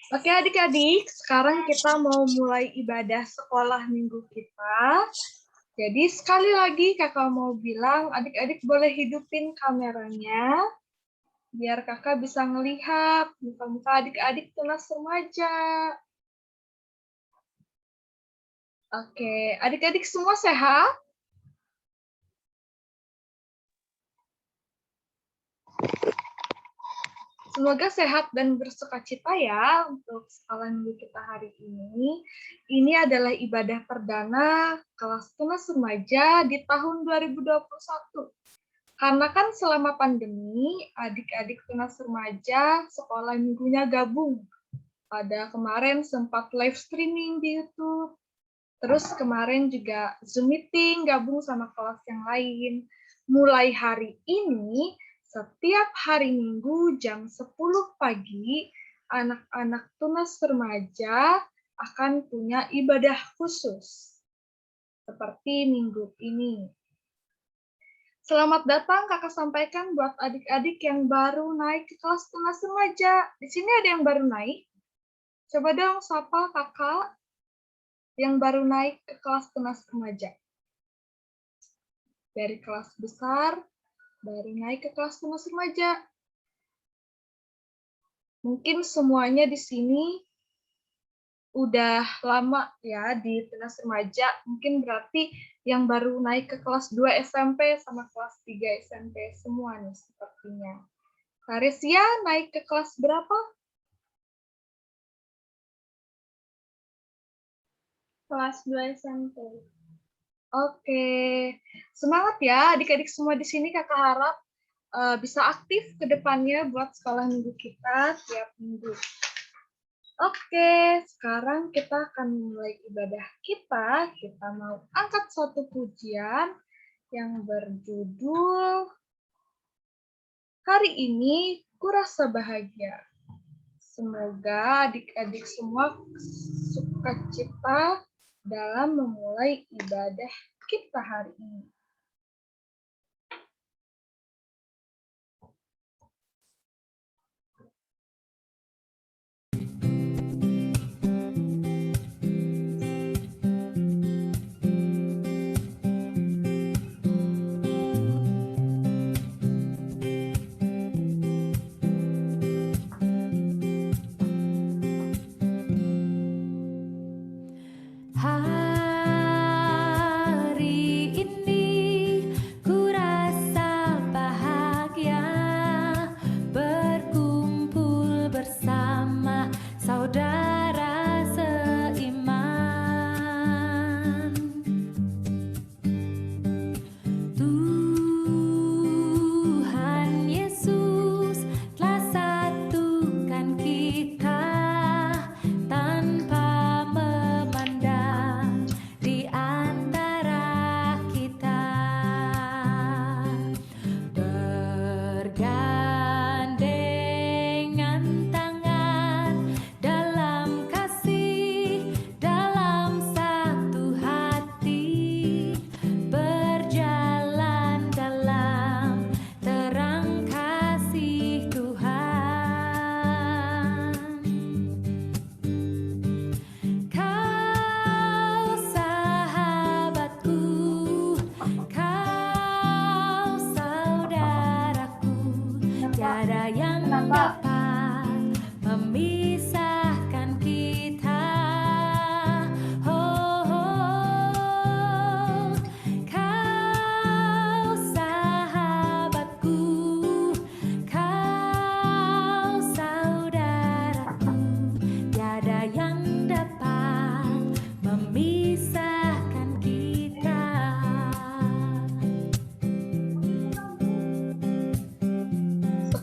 Oke adik-adik, sekarang kita mau mulai ibadah sekolah minggu kita. Jadi sekali lagi kakak mau bilang, adik-adik boleh hidupin kameranya, biar kakak bisa ngelihat muka-muka adik-adik tunas remaja. Oke, adik-adik semua sehat? Semoga sehat dan bersukacita ya untuk sekolah minggu kita hari ini. Ini adalah ibadah perdana kelas tunas remaja di tahun 2021. Karena kan selama pandemi, adik-adik tunas remaja sekolah minggunya gabung. Pada kemarin sempat live streaming di YouTube. Terus kemarin juga Zoom meeting gabung sama kelas yang lain. Mulai hari ini, setiap hari Minggu jam 10 pagi, anak-anak tunas remaja akan punya ibadah khusus. Seperti minggu ini. Selamat datang kakak sampaikan buat adik-adik yang baru naik ke kelas tunas remaja. Di sini ada yang baru naik? Coba dong sapa kakak yang baru naik ke kelas tunas remaja. Dari kelas besar, baru naik ke kelas tunas remaja. Mungkin semuanya di sini udah lama ya di tunas remaja. Mungkin berarti yang baru naik ke kelas 2 SMP sama kelas 3 SMP semua nih sepertinya. Karesia naik ke kelas berapa? Kelas 2 SMP. Oke, semangat ya adik-adik semua di sini. Kakak harap bisa aktif ke depannya buat sekolah minggu kita tiap minggu. Oke, sekarang kita akan mulai ibadah kita. Kita mau angkat satu pujian yang berjudul Hari Ini Kurasa Bahagia. Semoga adik-adik semua sukacita dalam memulai ibadah kita hari ini.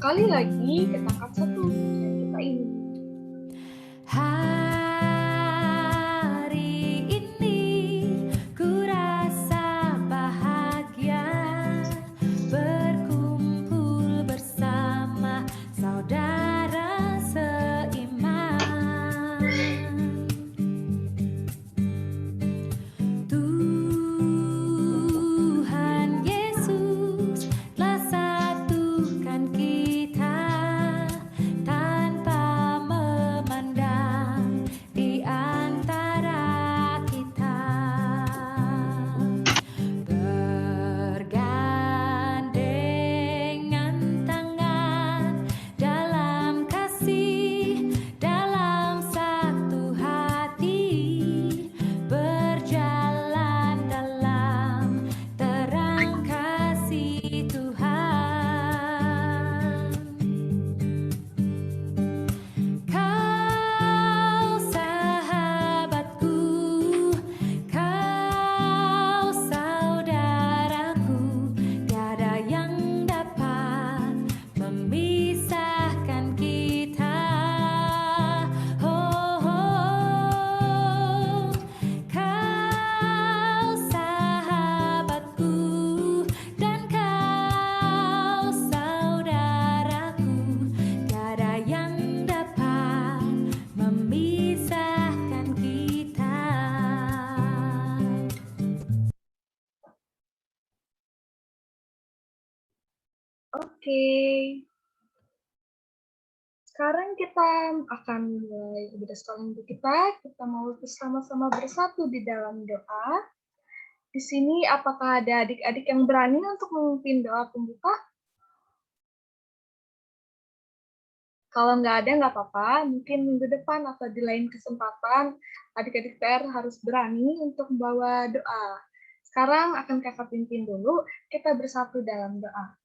Sekali lagi kita angkat satu pujian kita ini. Kita tanpa Oke. Sekarang kita akan mulai ibadah sekolah minggu kita. Kita mau bersama-sama bersatu di dalam doa. Di sini apakah ada adik-adik yang berani untuk memimpin doa pembuka? Kalau nggak ada, nggak apa-apa. Mungkin minggu depan atau di lain kesempatan, adik-adik PR harus berani untuk membawa doa. Sekarang akan kakak pimpin dulu, kita bersatu dalam doa.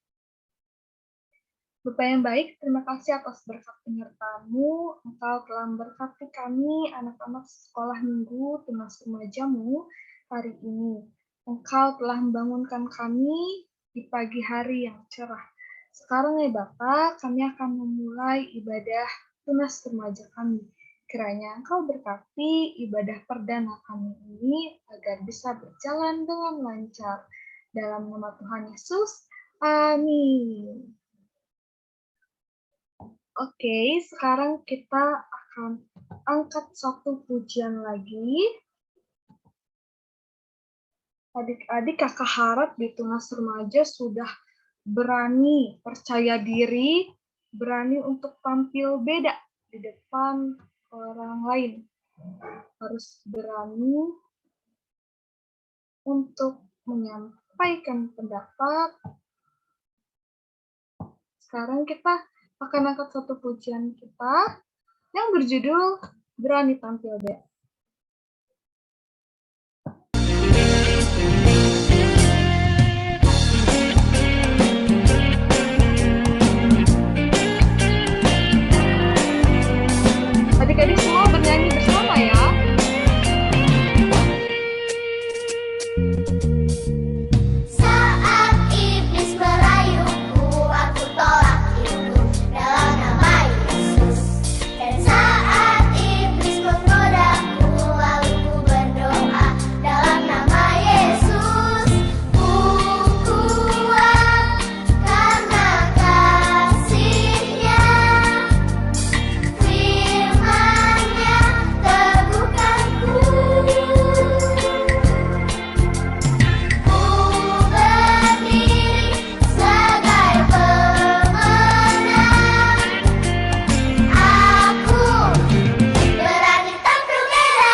Bapa yang baik, terima kasih atas berkat penyertaan-Mu. Engkau telah memberkati kami, anak-anak sekolah minggu Tunas Remajamu hari ini. Engkau telah membangunkan kami di pagi hari yang cerah. Sekarang ya Bapak, kami akan memulai ibadah Tunas Remaja kami. Kiranya Engkau berkati ibadah perdana kami ini agar bisa berjalan dengan lancar. Dalam nama Tuhan Yesus, amin. Oke, sekarang kita akan angkat satu pujian lagi. Adik-adik, kakak harap di Tunas Remaja sudah berani, percaya diri, berani untuk tampil beda di depan orang lain. Harus berani untuk menyampaikan pendapat. Sekarang kita akan angkat satu pujian kita yang berjudul Berani Tampil Beda. Adik-adik semua bernyanyi bersama ya. Saat iblis merayuku, aku tolak itu dalam nama Yesus. Dan saat iblis menggodaku, lalu ku berdoa dalam nama Yesus. Ku kuat karena kasih-Nya, firman-Nya teguhkanku. Ku berdiri sebagai pemenang. Aku berani tampil beda.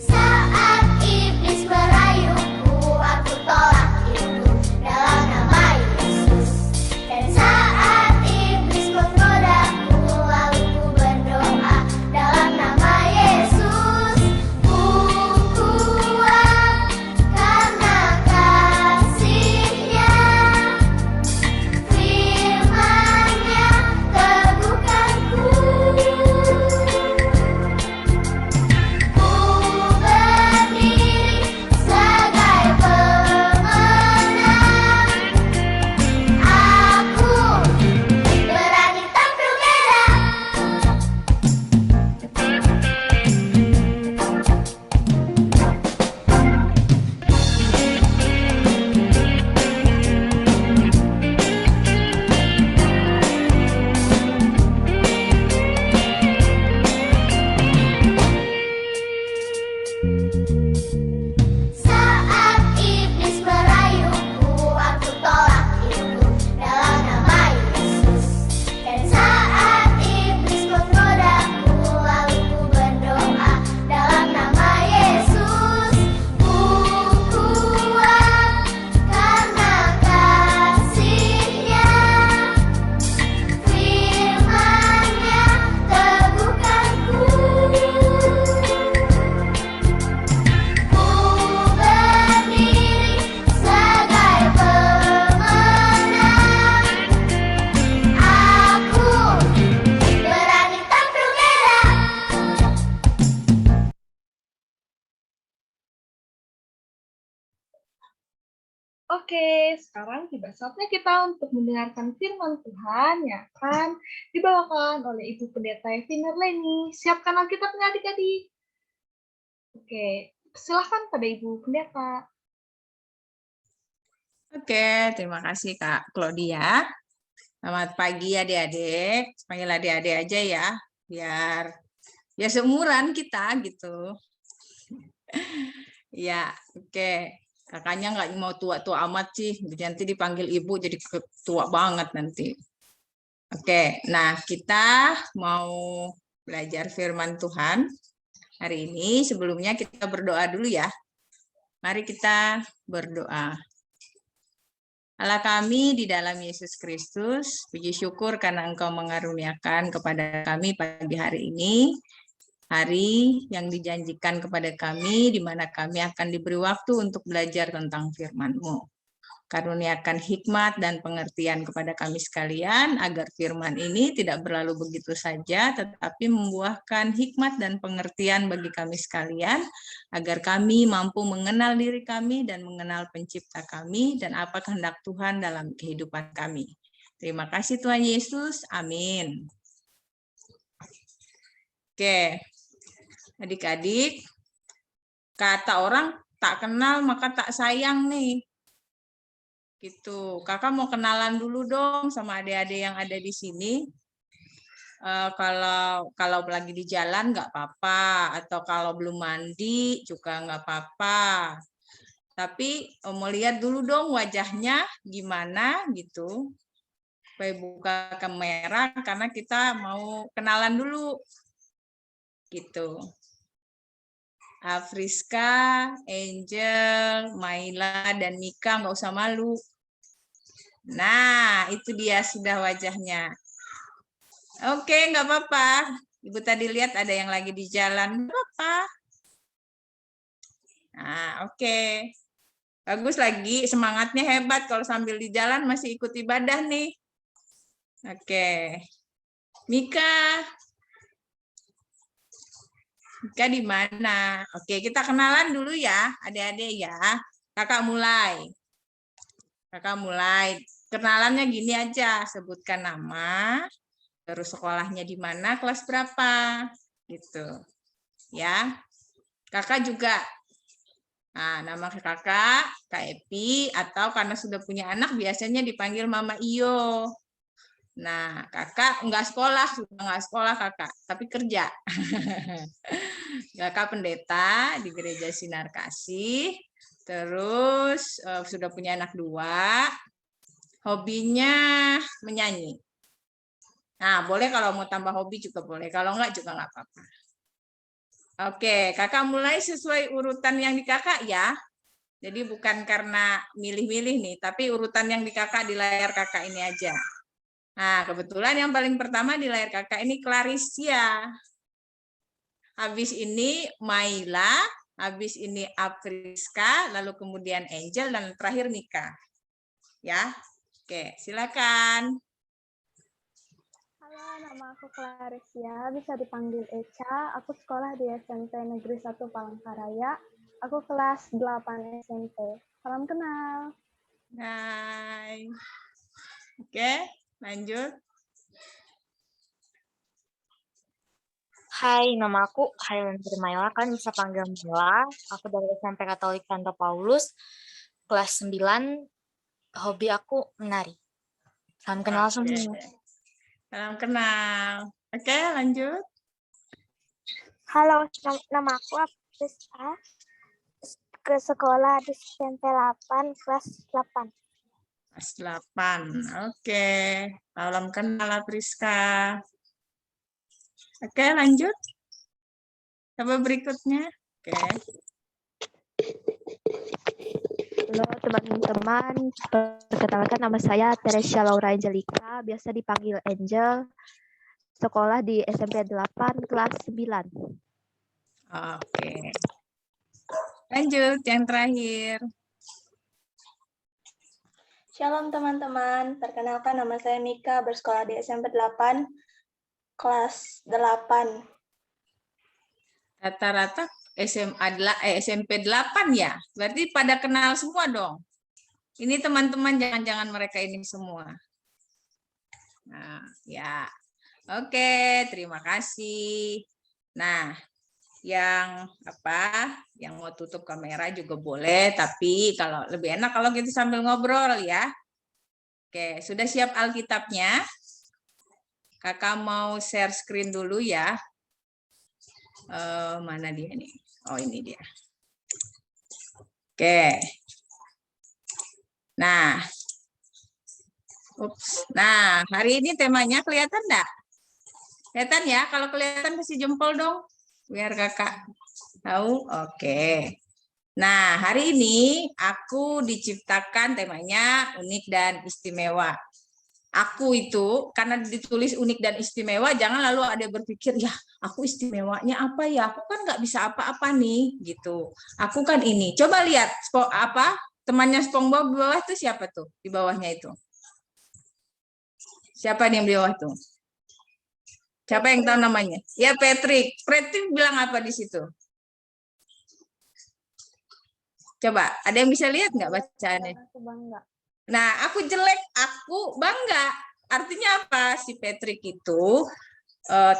Saat iblis merayuku, aku tolak itu dalam nama Yesus. Dan saat iblis menggodaku, lalu ku berdoa dalam nama Yesus. Ku kuat karena kasih-Nya, firman-Nya teguhkanku. Ku berdiri sebagai pemenang. Aku berani tampil beda. Saat iblis merayuku, aku tolak itu dalam nama Yesus. Dan saat iblis menggodaku, lalu ku berdoa dalam nama Yesus. Ku kuat karena kasih-Nya, firman-Nya teguhkanku. Ku berdiri sebagai pemenang. Aku berani tampil beda. Oke, sekarang tiba saatnya kita untuk mendengarkan firman Tuhan yang akan dibawakan oleh Ibu Pendeta Evina Leni. Siapkan Alkitabnya adik-adik. Oke, Silakan pada Ibu Pendeta. Oke, terima kasih Kak Claudia. Selamat pagi adik-adik. Panggil adik-adik aja ya, biar seumuran kita gitu. Ya, oke. Kakaknya nggak mau tua-tua amat sih. Nanti dipanggil ibu jadi tua banget nanti. Oke, nah kita mau belajar firman Tuhan hari ini. Sebelumnya kita berdoa dulu ya. Mari kita berdoa. Allah kami di dalam Yesus Kristus, puji syukur karena Engkau mengaruniakan kepada kami pagi hari ini, hari yang dijanjikan kepada kami, di mana kami akan diberi waktu untuk belajar tentang firman-Mu. Karuniakan hikmat dan pengertian kepada kami sekalian, agar firman ini tidak berlalu begitu saja, tetapi membuahkan hikmat dan pengertian bagi kami sekalian, agar kami mampu mengenal diri kami dan mengenal pencipta kami, dan apa kehendak Tuhan dalam kehidupan kami. Terima kasih Tuhan Yesus. Amin. Oke, adik-adik, kata orang tak kenal maka tak sayang nih. Gitu. Kakak mau kenalan dulu dong sama adik-adik yang ada di sini. Kalau lagi di jalan nggak apa-apa, atau kalau belum mandi juga nggak apa-apa. Tapi mau lihat dulu dong wajahnya gimana gitu. Supaya buka kamera karena kita mau kenalan dulu. Gitu. Afriska, Angel, Maila, dan Mika nggak usah malu. Nah, itu dia sudah wajahnya. Oke, nggak apa-apa. Ibu tadi lihat ada yang lagi di jalan. Nggak apa-apa. Nah, oke. Bagus lagi, semangatnya hebat kalau sambil di jalan masih ikut ibadah nih. Oke. Mika. Mika di mana? Oke, kita kenalan dulu ya, adik-adik ya. Kakak mulai. Kenalannya gini aja, sebutkan nama, terus sekolahnya di mana, kelas berapa, gitu. Ya. Kakak juga. Nah, nama kakak, Kak Epi, atau karena sudah punya anak biasanya dipanggil Mama Iyo. Nah, kakak sudah nggak sekolah kakak, tapi kerja. Kakak pendeta di Gereja Sinar Kasih, terus sudah punya anak 2, hobinya menyanyi. Nah, boleh kalau mau tambah hobi juga boleh, kalau enggak juga enggak apa-apa. Oke, kakak mulai sesuai urutan yang di kakak ya. Jadi bukan karena milih-milih nih, tapi urutan yang di kakak di layar kakak ini aja. Nah, kebetulan yang paling pertama di layar kakak ini Clarisia. Habis ini Maila, habis ini Afriska, lalu kemudian Angel, dan terakhir Mika. Ya, oke, silakan. Halo, nama aku Clarisia, bisa dipanggil Eca. Aku sekolah di SMP Negeri 1 Palangkaraya. Aku kelas 8 SMP. Salam kenal. Hai. Oke, lanjut. Hai, nama aku Hailen Firmaila, kan bisa panggil Mila. Aku dari SMP Katolik Santo Paulus, kelas 9. Hobi aku menari. Salam kenal Oke. semua. Salam kenal. Oke, lanjut. Halo, nama aku Afriska, ke sekolah di SMP 8, kelas 8. Kelas 8. Oke. Salam kenal Afriska. Oke, lanjut. Coba berikutnya. Oke. Halo teman-teman, perkenalkan nama saya Teresia Laura Angelica, biasa dipanggil Angel, sekolah di SMP 8, kelas 9. Oke. Lanjut, yang terakhir. Shalom teman-teman, perkenalkan nama saya Mika, bersekolah di SMP 8, kelas 8. Rata-rata SMP 8 ya? Berarti pada kenal semua dong. Ini teman-teman, jangan-jangan mereka ini semua. Nah, ya. Oke, terima kasih. Nah, yang yang mau tutup kamera juga boleh, tapi kalau lebih enak kalau gitu sambil ngobrol ya. Oke, sudah siap Alkitabnya? Kakak mau share screen dulu ya. Mana dia nih? Oh, ini dia. Oke. Nah, nah hari ini temanya kelihatan enggak? Kelihatan ya? Kalau kelihatan kasih jempol dong, biar kakak tahu. Oke. Nah, hari ini aku diciptakan temanya unik dan istimewa. Aku itu, karena ditulis unik dan istimewa, jangan lalu ada berpikir, ya aku istimewanya apa ya? Aku kan nggak bisa apa-apa nih, gitu. Aku kan ini. Coba lihat, temannya SpongeBob di bawah itu siapa tuh? Di bawahnya itu. Siapa nih yang di bawah tuh? Siapa yang tahu namanya? Ya, Patrick. Patrick bilang apa di situ? Coba, ada yang bisa lihat nggak bacaannya? Aku bangga. Nah, aku jelek, aku bangga. Artinya apa? Si Patrick itu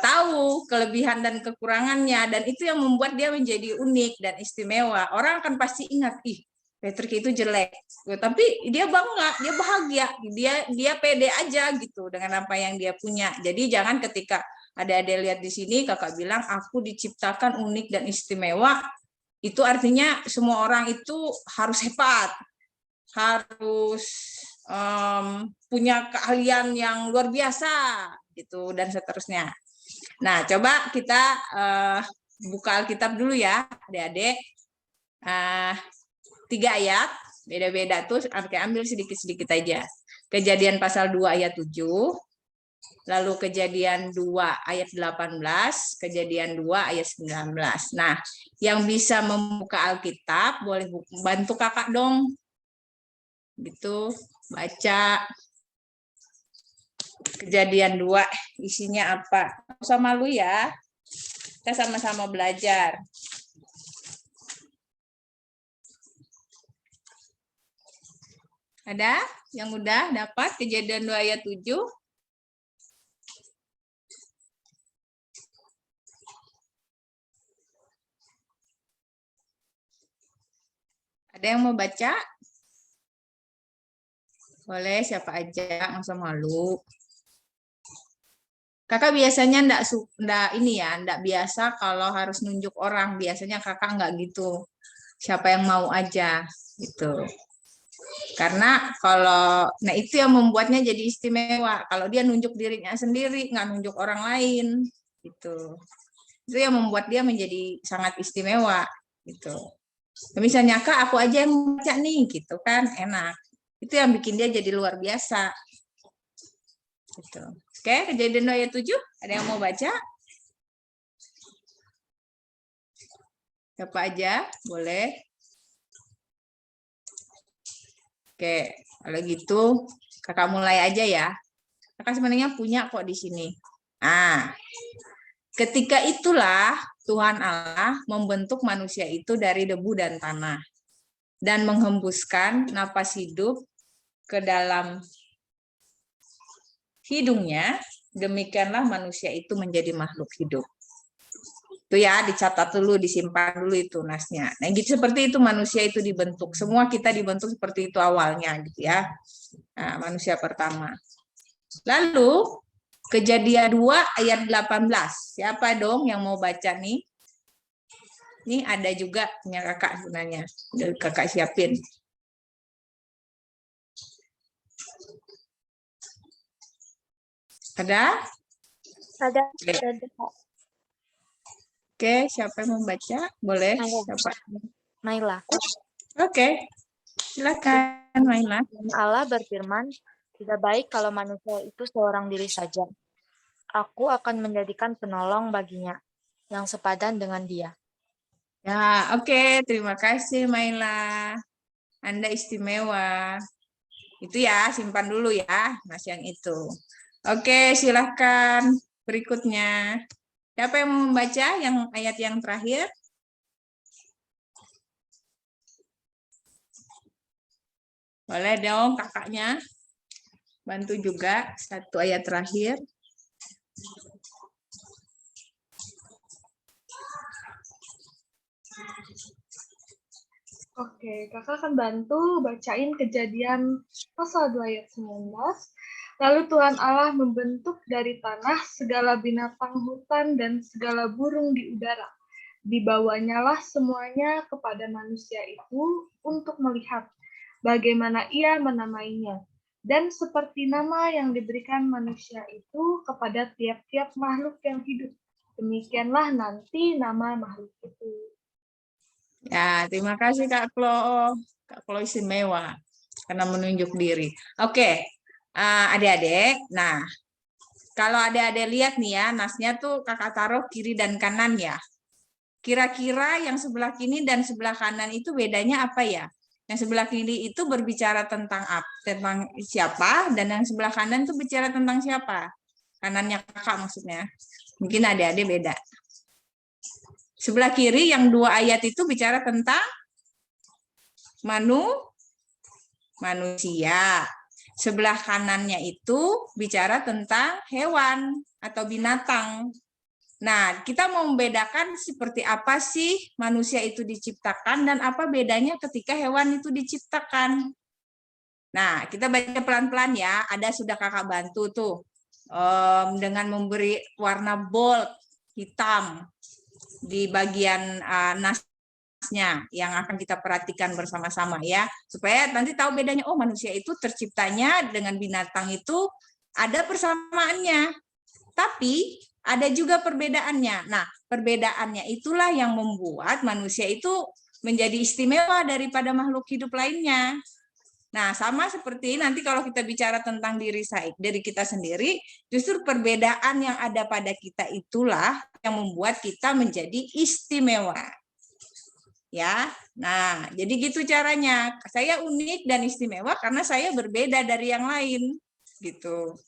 tahu kelebihan dan kekurangannya, dan itu yang membuat dia menjadi unik dan istimewa. Orang akan pasti ingat, ih, Patrick itu jelek. Tapi dia bangga, dia bahagia, dia pede aja gitu dengan apa yang dia punya. Jadi jangan ketika ada lihat di sini, kakak bilang, aku diciptakan unik dan istimewa, itu artinya semua orang itu harus hebat, harus punya keahlian yang luar biasa gitu dan seterusnya. Nah, coba kita buka Alkitab dulu ya, adik-adik. 3 ayat, beda-beda tuh, ambil sedikit-sedikit aja. Kejadian pasal 2 ayat 7, lalu Kejadian 2 ayat 18, Kejadian 2 ayat 19. Nah, yang bisa membuka Alkitab boleh bantu kakak dong. Gitu, baca Kejadian 2 isinya apa. Nggak usah malu ya. Kita sama-sama belajar. Ada yang udah dapat Kejadian 2 ayat 7? Ada yang mau baca? Boleh, siapa aja, nggak usah malu. Kakak biasanya enggak biasa kalau harus nunjuk orang. Biasanya kakak enggak gitu. Siapa yang mau aja gitu. Karena nah itu yang membuatnya jadi istimewa. Kalau dia nunjuk dirinya sendiri, nggak nunjuk orang lain gitu. Itu yang membuat dia menjadi sangat istimewa gitu. Misalnya, Kak, aku aja yang baca nih gitu kan, enak. Itu yang bikin dia jadi luar biasa. Gitu. Oke, Kejadian 2 ayat 7, ada yang mau baca? Siapa aja? Boleh. Oke, kalau gitu kakak mulai aja ya. Kakak sebenarnya punya kok di sini. Nah, ketika itulah Tuhan Allah membentuk manusia itu dari debu dan tanah dan menghembuskan napas hidup ke dalam hidungnya, demikianlah manusia itu menjadi makhluk hidup. Itu ya, dicatat dulu, disimpan dulu itu nasnya. Nah, gitu seperti itu manusia itu dibentuk. Semua kita dibentuk seperti itu awalnya gitu ya. Nah, manusia pertama. Lalu Kejadian 2 ayat 18. Siapa dong yang mau baca nih? Ini ada juga punya kakak sebenarnya. Kakak siapin. Ada? Ada. Oke, siapa yang mau baca? Boleh. Siapa? Naila. Oke. Silakan, Naila. Allah berfirman, tidak baik kalau manusia itu seorang diri saja. Aku akan menjadikan penolong baginya yang sepadan dengan dia. Ya, oke. Terima kasih, Maila. Anda istimewa. Itu ya, simpan dulu ya, Mas yang itu. Oke, silakan berikutnya. Siapa yang mau membaca yang ayat yang terakhir? Boleh dong kakaknya. Bantu juga satu ayat terakhir. Oke, kakak akan bantu bacain Kejadian pasal 2 ayat 19. Lalu Tuhan Allah membentuk dari tanah segala binatang hutan dan segala burung di udara. Dibawanyalah semuanya kepada manusia itu untuk melihat bagaimana ia menamainya. Dan seperti nama yang diberikan manusia itu kepada tiap-tiap makhluk yang hidup, demikianlah nanti nama makhluk itu. Ya, terima kasih Kak Klo. Kak Klo istimewa karena menunjuk diri. Oke, adik-adik. Nah, kalau adik-adik lihat nih ya, nasnya tuh kakak taruh kiri dan kanan ya. Kira-kira yang sebelah kiri dan sebelah kanan itu bedanya apa ya? Yang sebelah kiri itu berbicara tentang tentang siapa, dan yang sebelah kanan itu bicara tentang siapa? Kanannya kakak maksudnya. Mungkin adik-adik beda. Sebelah kiri yang 2 ayat itu bicara tentang manusia. Sebelah kanannya itu bicara tentang hewan atau binatang. Nah, kita mau membedakan seperti apa sih manusia itu diciptakan dan apa bedanya ketika hewan itu diciptakan. Nah, kita baca pelan-pelan ya. Ada sudah kakak bantu tuh dengan memberi warna bold hitam di bagian nasnya yang akan kita perhatikan bersama-sama ya, supaya nanti tahu bedanya. Oh, manusia itu terciptanya dengan binatang itu ada persamaannya, tapi ada juga perbedaannya. Nah, perbedaannya itulah yang membuat manusia itu menjadi istimewa daripada makhluk hidup lainnya. Nah, sama seperti nanti kalau kita bicara tentang diri kita sendiri, justru perbedaan yang ada pada kita itulah yang membuat kita menjadi istimewa. Ya, nah, jadi gitu caranya. Saya unik dan istimewa karena saya berbeda dari yang lain, gitu.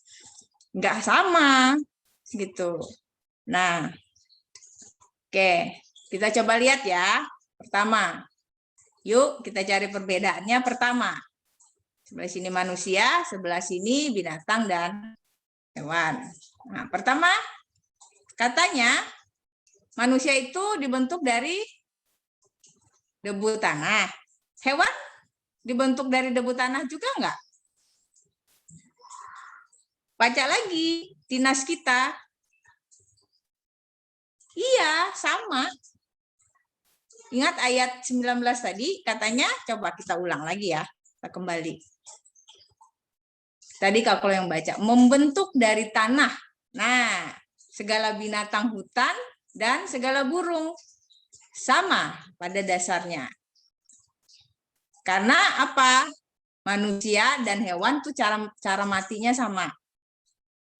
Nggak sama, gitu. Nah, oke, kita coba lihat ya. Pertama, yuk kita cari perbedaannya. Pertama, sebelah sini manusia, sebelah sini binatang dan hewan. Nah, pertama, katanya manusia itu dibentuk dari debu tanah. Hewan dibentuk dari debu tanah juga enggak? Baca lagi di nas kita. Iya, sama. Ingat ayat 19 tadi, katanya, coba kita ulang lagi ya. Kita kembali. Tadi kalau yang baca, membentuk dari tanah. Nah, segala binatang hutan dan segala burung. Sama pada dasarnya. Karena apa? Manusia dan hewan tuh cara matinya sama.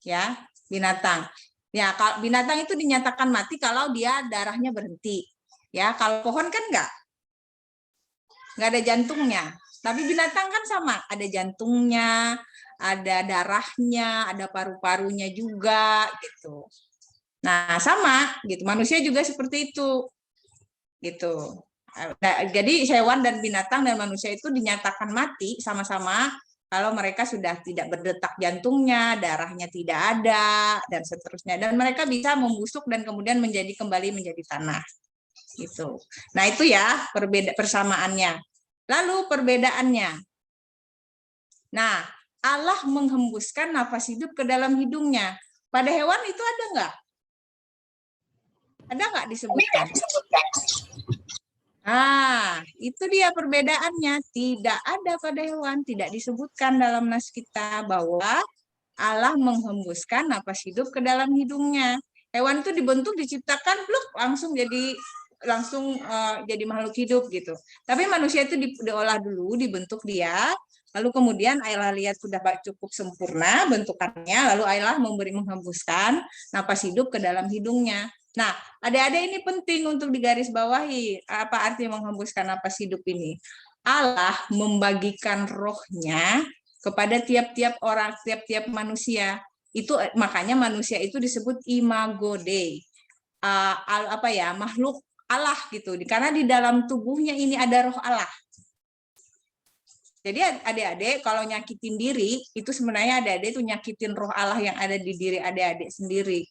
Ya, binatang. Ya, kalau binatang itu dinyatakan mati kalau dia darahnya berhenti. Ya, kalau pohon kan enggak ada jantungnya. Tapi binatang kan sama, ada jantungnya, ada darahnya, ada paru-parunya juga gitu. Nah, sama gitu. Manusia juga seperti itu. Gitu. Nah, jadi hewan dan binatang dan manusia itu dinyatakan mati sama-sama kalau mereka sudah tidak berdetak jantungnya, darahnya tidak ada, dan seterusnya. Dan mereka bisa membusuk dan kemudian kembali menjadi tanah. Gitu. Nah, itu ya persamaannya. Lalu perbedaannya. Nah, Allah menghembuskan nafas hidup ke dalam hidungnya. Pada hewan itu ada nggak? Ada nggak disebutkan? Nah, itu dia perbedaannya. Tidak ada pada hewan, tidak disebutkan dalam nas kita bahwa Allah menghembuskan napas hidup ke dalam hidungnya. Hewan itu dibentuk, diciptakan, bluk, langsung jadi makhluk hidup gitu. Tapi manusia itu diolah dulu, dibentuk dia, lalu kemudian Allah lihat sudah cukup sempurna bentukannya, lalu Allah menghembuskan napas hidup ke dalam hidungnya. Nah, adik-adik ini penting untuk digarisbawahi. Apa arti menghembuskan napas hidup ini? Allah membagikan rohnya kepada tiap-tiap orang, tiap-tiap manusia. Itu makanya manusia itu disebut imago Dei. Makhluk Allah gitu. Karena di dalam tubuhnya ini ada roh Allah. Jadi adik-adik kalau nyakitin diri, itu sebenarnya adik-adik itu nyakitin roh Allah yang ada di diri adik-adik sendiri.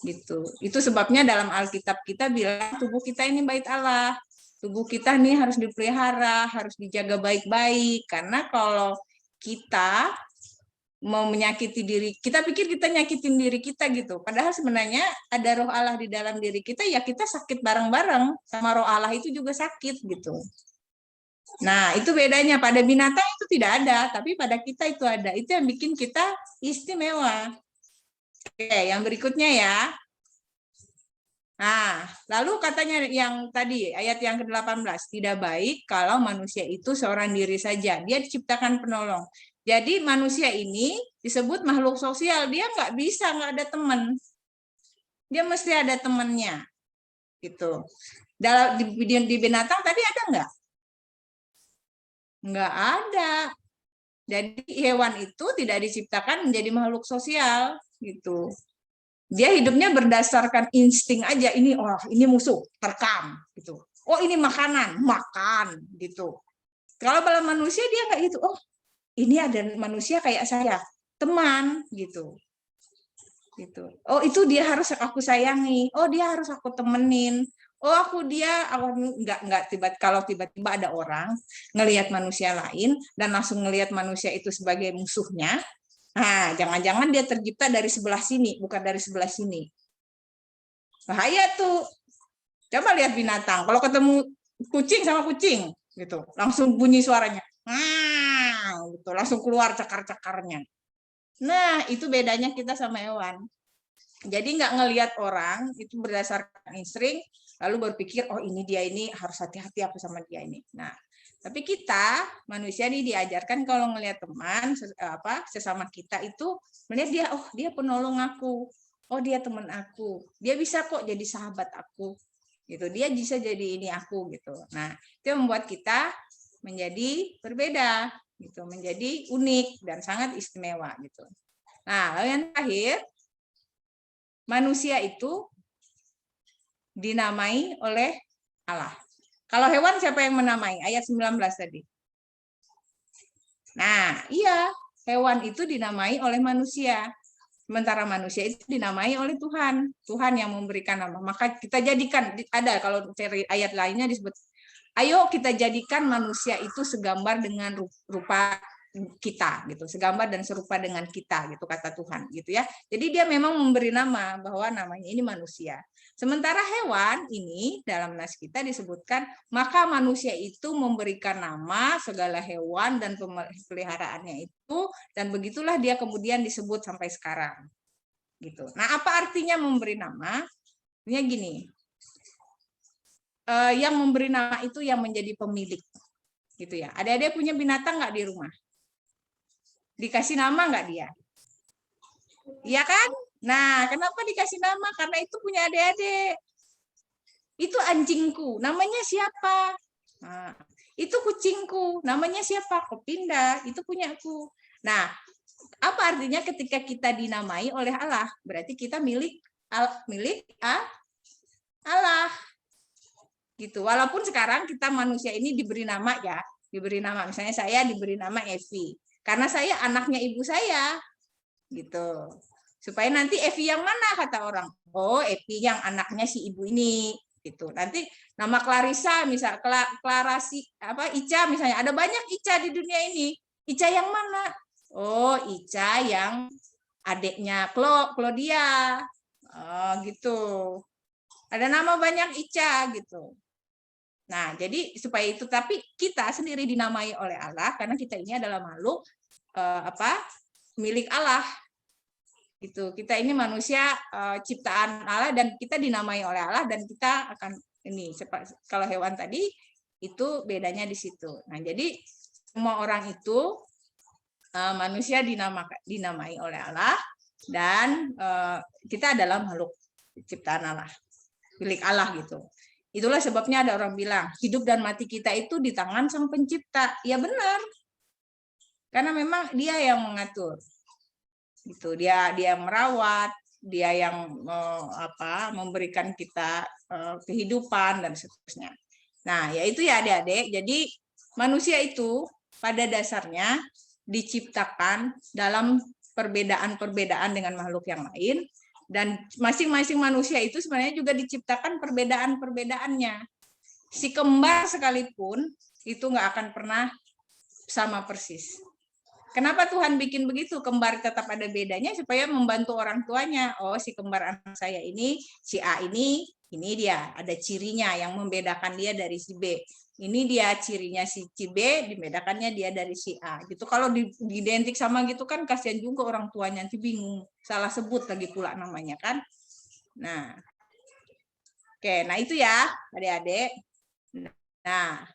Gitu. Itu sebabnya dalam Alkitab kita bilang tubuh kita ini bait Allah. tubuh kita nih harus dipelihara, harus dijaga baik-baik. Karena kalau kita mau menyakiti diri, kita pikir kita nyakitin diri kita gitu. Padahal sebenarnya ada roh Allah di dalam diri kita, ya kita sakit bareng-bareng sama roh Allah itu juga sakit gitu. Nah, itu bedanya. Pada binatang itu tidak ada, tapi pada kita itu ada. Itu yang bikin kita istimewa. Oke, yang berikutnya ya. Nah, lalu katanya yang tadi, ayat yang ke-18, tidak baik kalau manusia itu seorang diri saja. Dia diciptakan penolong. Jadi manusia ini disebut makhluk sosial. Dia nggak bisa, nggak ada teman. Dia mesti ada temannya. Gitu. Dalam di binatang tadi ada nggak? Nggak ada. Jadi hewan itu tidak diciptakan menjadi makhluk sosial. Gitu. Dia hidupnya berdasarkan insting aja. Ini ini musuh, terkam gitu. Oh, ini makanan, makan gitu. Kalau pada manusia dia nggak gitu. Oh, ini ada manusia kayak saya, teman gitu. Gitu. Oh, itu dia harus aku sayangi. Oh, dia harus aku temenin. Oh, aku nggak tiba-tiba ada orang ngelihat manusia lain dan langsung ngelihat manusia itu sebagai musuhnya. Nah, jangan-jangan dia tercipta dari sebelah sini, bukan dari sebelah sini. Bahaya tuh. Coba lihat binatang. Kalau ketemu kucing sama kucing, gitu, langsung bunyi suaranya. Gitu, langsung keluar cakar-cakarnya. Nah, itu bedanya kita sama hewan. Jadi nggak ngelihat orang itu berdasarkan insting, lalu berpikir, oh ini dia ini harus hati-hati aku sama dia ini. Nah, tapi kita manusia ini diajarkan kalau ngelihat teman sesama kita itu melihat dia, oh dia penolong aku, oh dia teman aku, dia bisa kok jadi sahabat aku, gitu. Dia bisa jadi ini aku gitu. Nah, itu membuat kita menjadi berbeda, gitu, menjadi unik dan sangat istimewa gitu. Nah, lalu yang terakhir, manusia itu dinamai oleh Allah. Kalau hewan siapa yang menamai? Ayat 19 tadi. Nah, iya, hewan itu dinamai oleh manusia. Sementara manusia itu dinamai oleh Tuhan. Tuhan yang memberikan nama. Maka kita jadikan, ada kalau cari ayat lainnya disebut, ayo kita jadikan manusia itu segambar dengan rupa kita gitu, segambar dan serupa dengan kita gitu kata Tuhan gitu ya. Jadi dia memang memberi nama bahwa namanya ini manusia. Sementara hewan ini dalam nas kita disebutkan maka manusia itu memberikan nama segala hewan dan pemeliharaannya itu dan begitulah dia kemudian disebut sampai sekarang. Gitu. Nah, apa artinya memberi nama? Artinya gini. Yang memberi nama itu yang menjadi pemilik. Gitu ya. Adik-adik punya binatang nggak di rumah? Dikasih nama nggak dia? Iya kan? Nah, kenapa dikasih nama? Karena itu punya adik-adik. Itu anjingku, namanya siapa? Nah, itu kucingku, namanya siapa? Kopinda, itu punya aku. Nah, apa artinya ketika kita dinamai oleh Allah? Berarti kita milik Allah. Gitu. Walaupun sekarang kita manusia ini diberi nama ya, diberi nama. Misalnya saya diberi nama Evi. Karena saya anaknya ibu saya, gitu. Supaya nanti Evi yang mana kata orang? Oh, Evi yang anaknya si ibu ini, gitu. Nanti nama Clarissa, misal Ica misalnya. Ada banyak Ica di dunia ini. Ica yang mana? Oh, Ica yang adiknya Claudia, gitu. Ada nama banyak Ica, gitu. Nah, jadi supaya itu, tapi kita sendiri dinamai oleh Allah karena kita ini adalah makhluk milik Allah. Gitu. Kita ini manusia ciptaan Allah dan kita dinamai oleh Allah dan kita akan ini kalau hewan tadi itu bedanya di situ. Nah, jadi semua orang itu manusia dinamai oleh Allah dan kita adalah makhluk ciptaan Allah, milik Allah gitu. Itulah sebabnya ada orang bilang, hidup dan mati kita itu di tangan Sang Pencipta. Ya benar. Karena memang dia yang mengatur. Gitu. Dia merawat, dia yang memberikan kita kehidupan dan seterusnya. Nah, ya itu ya adik-adik. Jadi manusia itu pada dasarnya diciptakan dalam perbedaan-perbedaan dengan makhluk yang lain. Dan masing-masing manusia itu sebenarnya juga diciptakan perbedaan-perbedaannya. Si kembar sekalipun itu nggak akan pernah sama persis. Kenapa Tuhan bikin begitu? Kembar tetap ada bedanya supaya membantu orang tuanya. Oh, si kembar anak saya ini, si A ini dia. Ada cirinya yang membedakan dia dari si B. Ini dia cirinya si B, dibedakannya dia dari si A. Gitu. Kalau diidentik sama gitu kan kasihan juga orang tuanya, nanti bingung. Salah sebut lagi pula namanya kan. Nah, oke, nah itu ya adik-adik. Nah,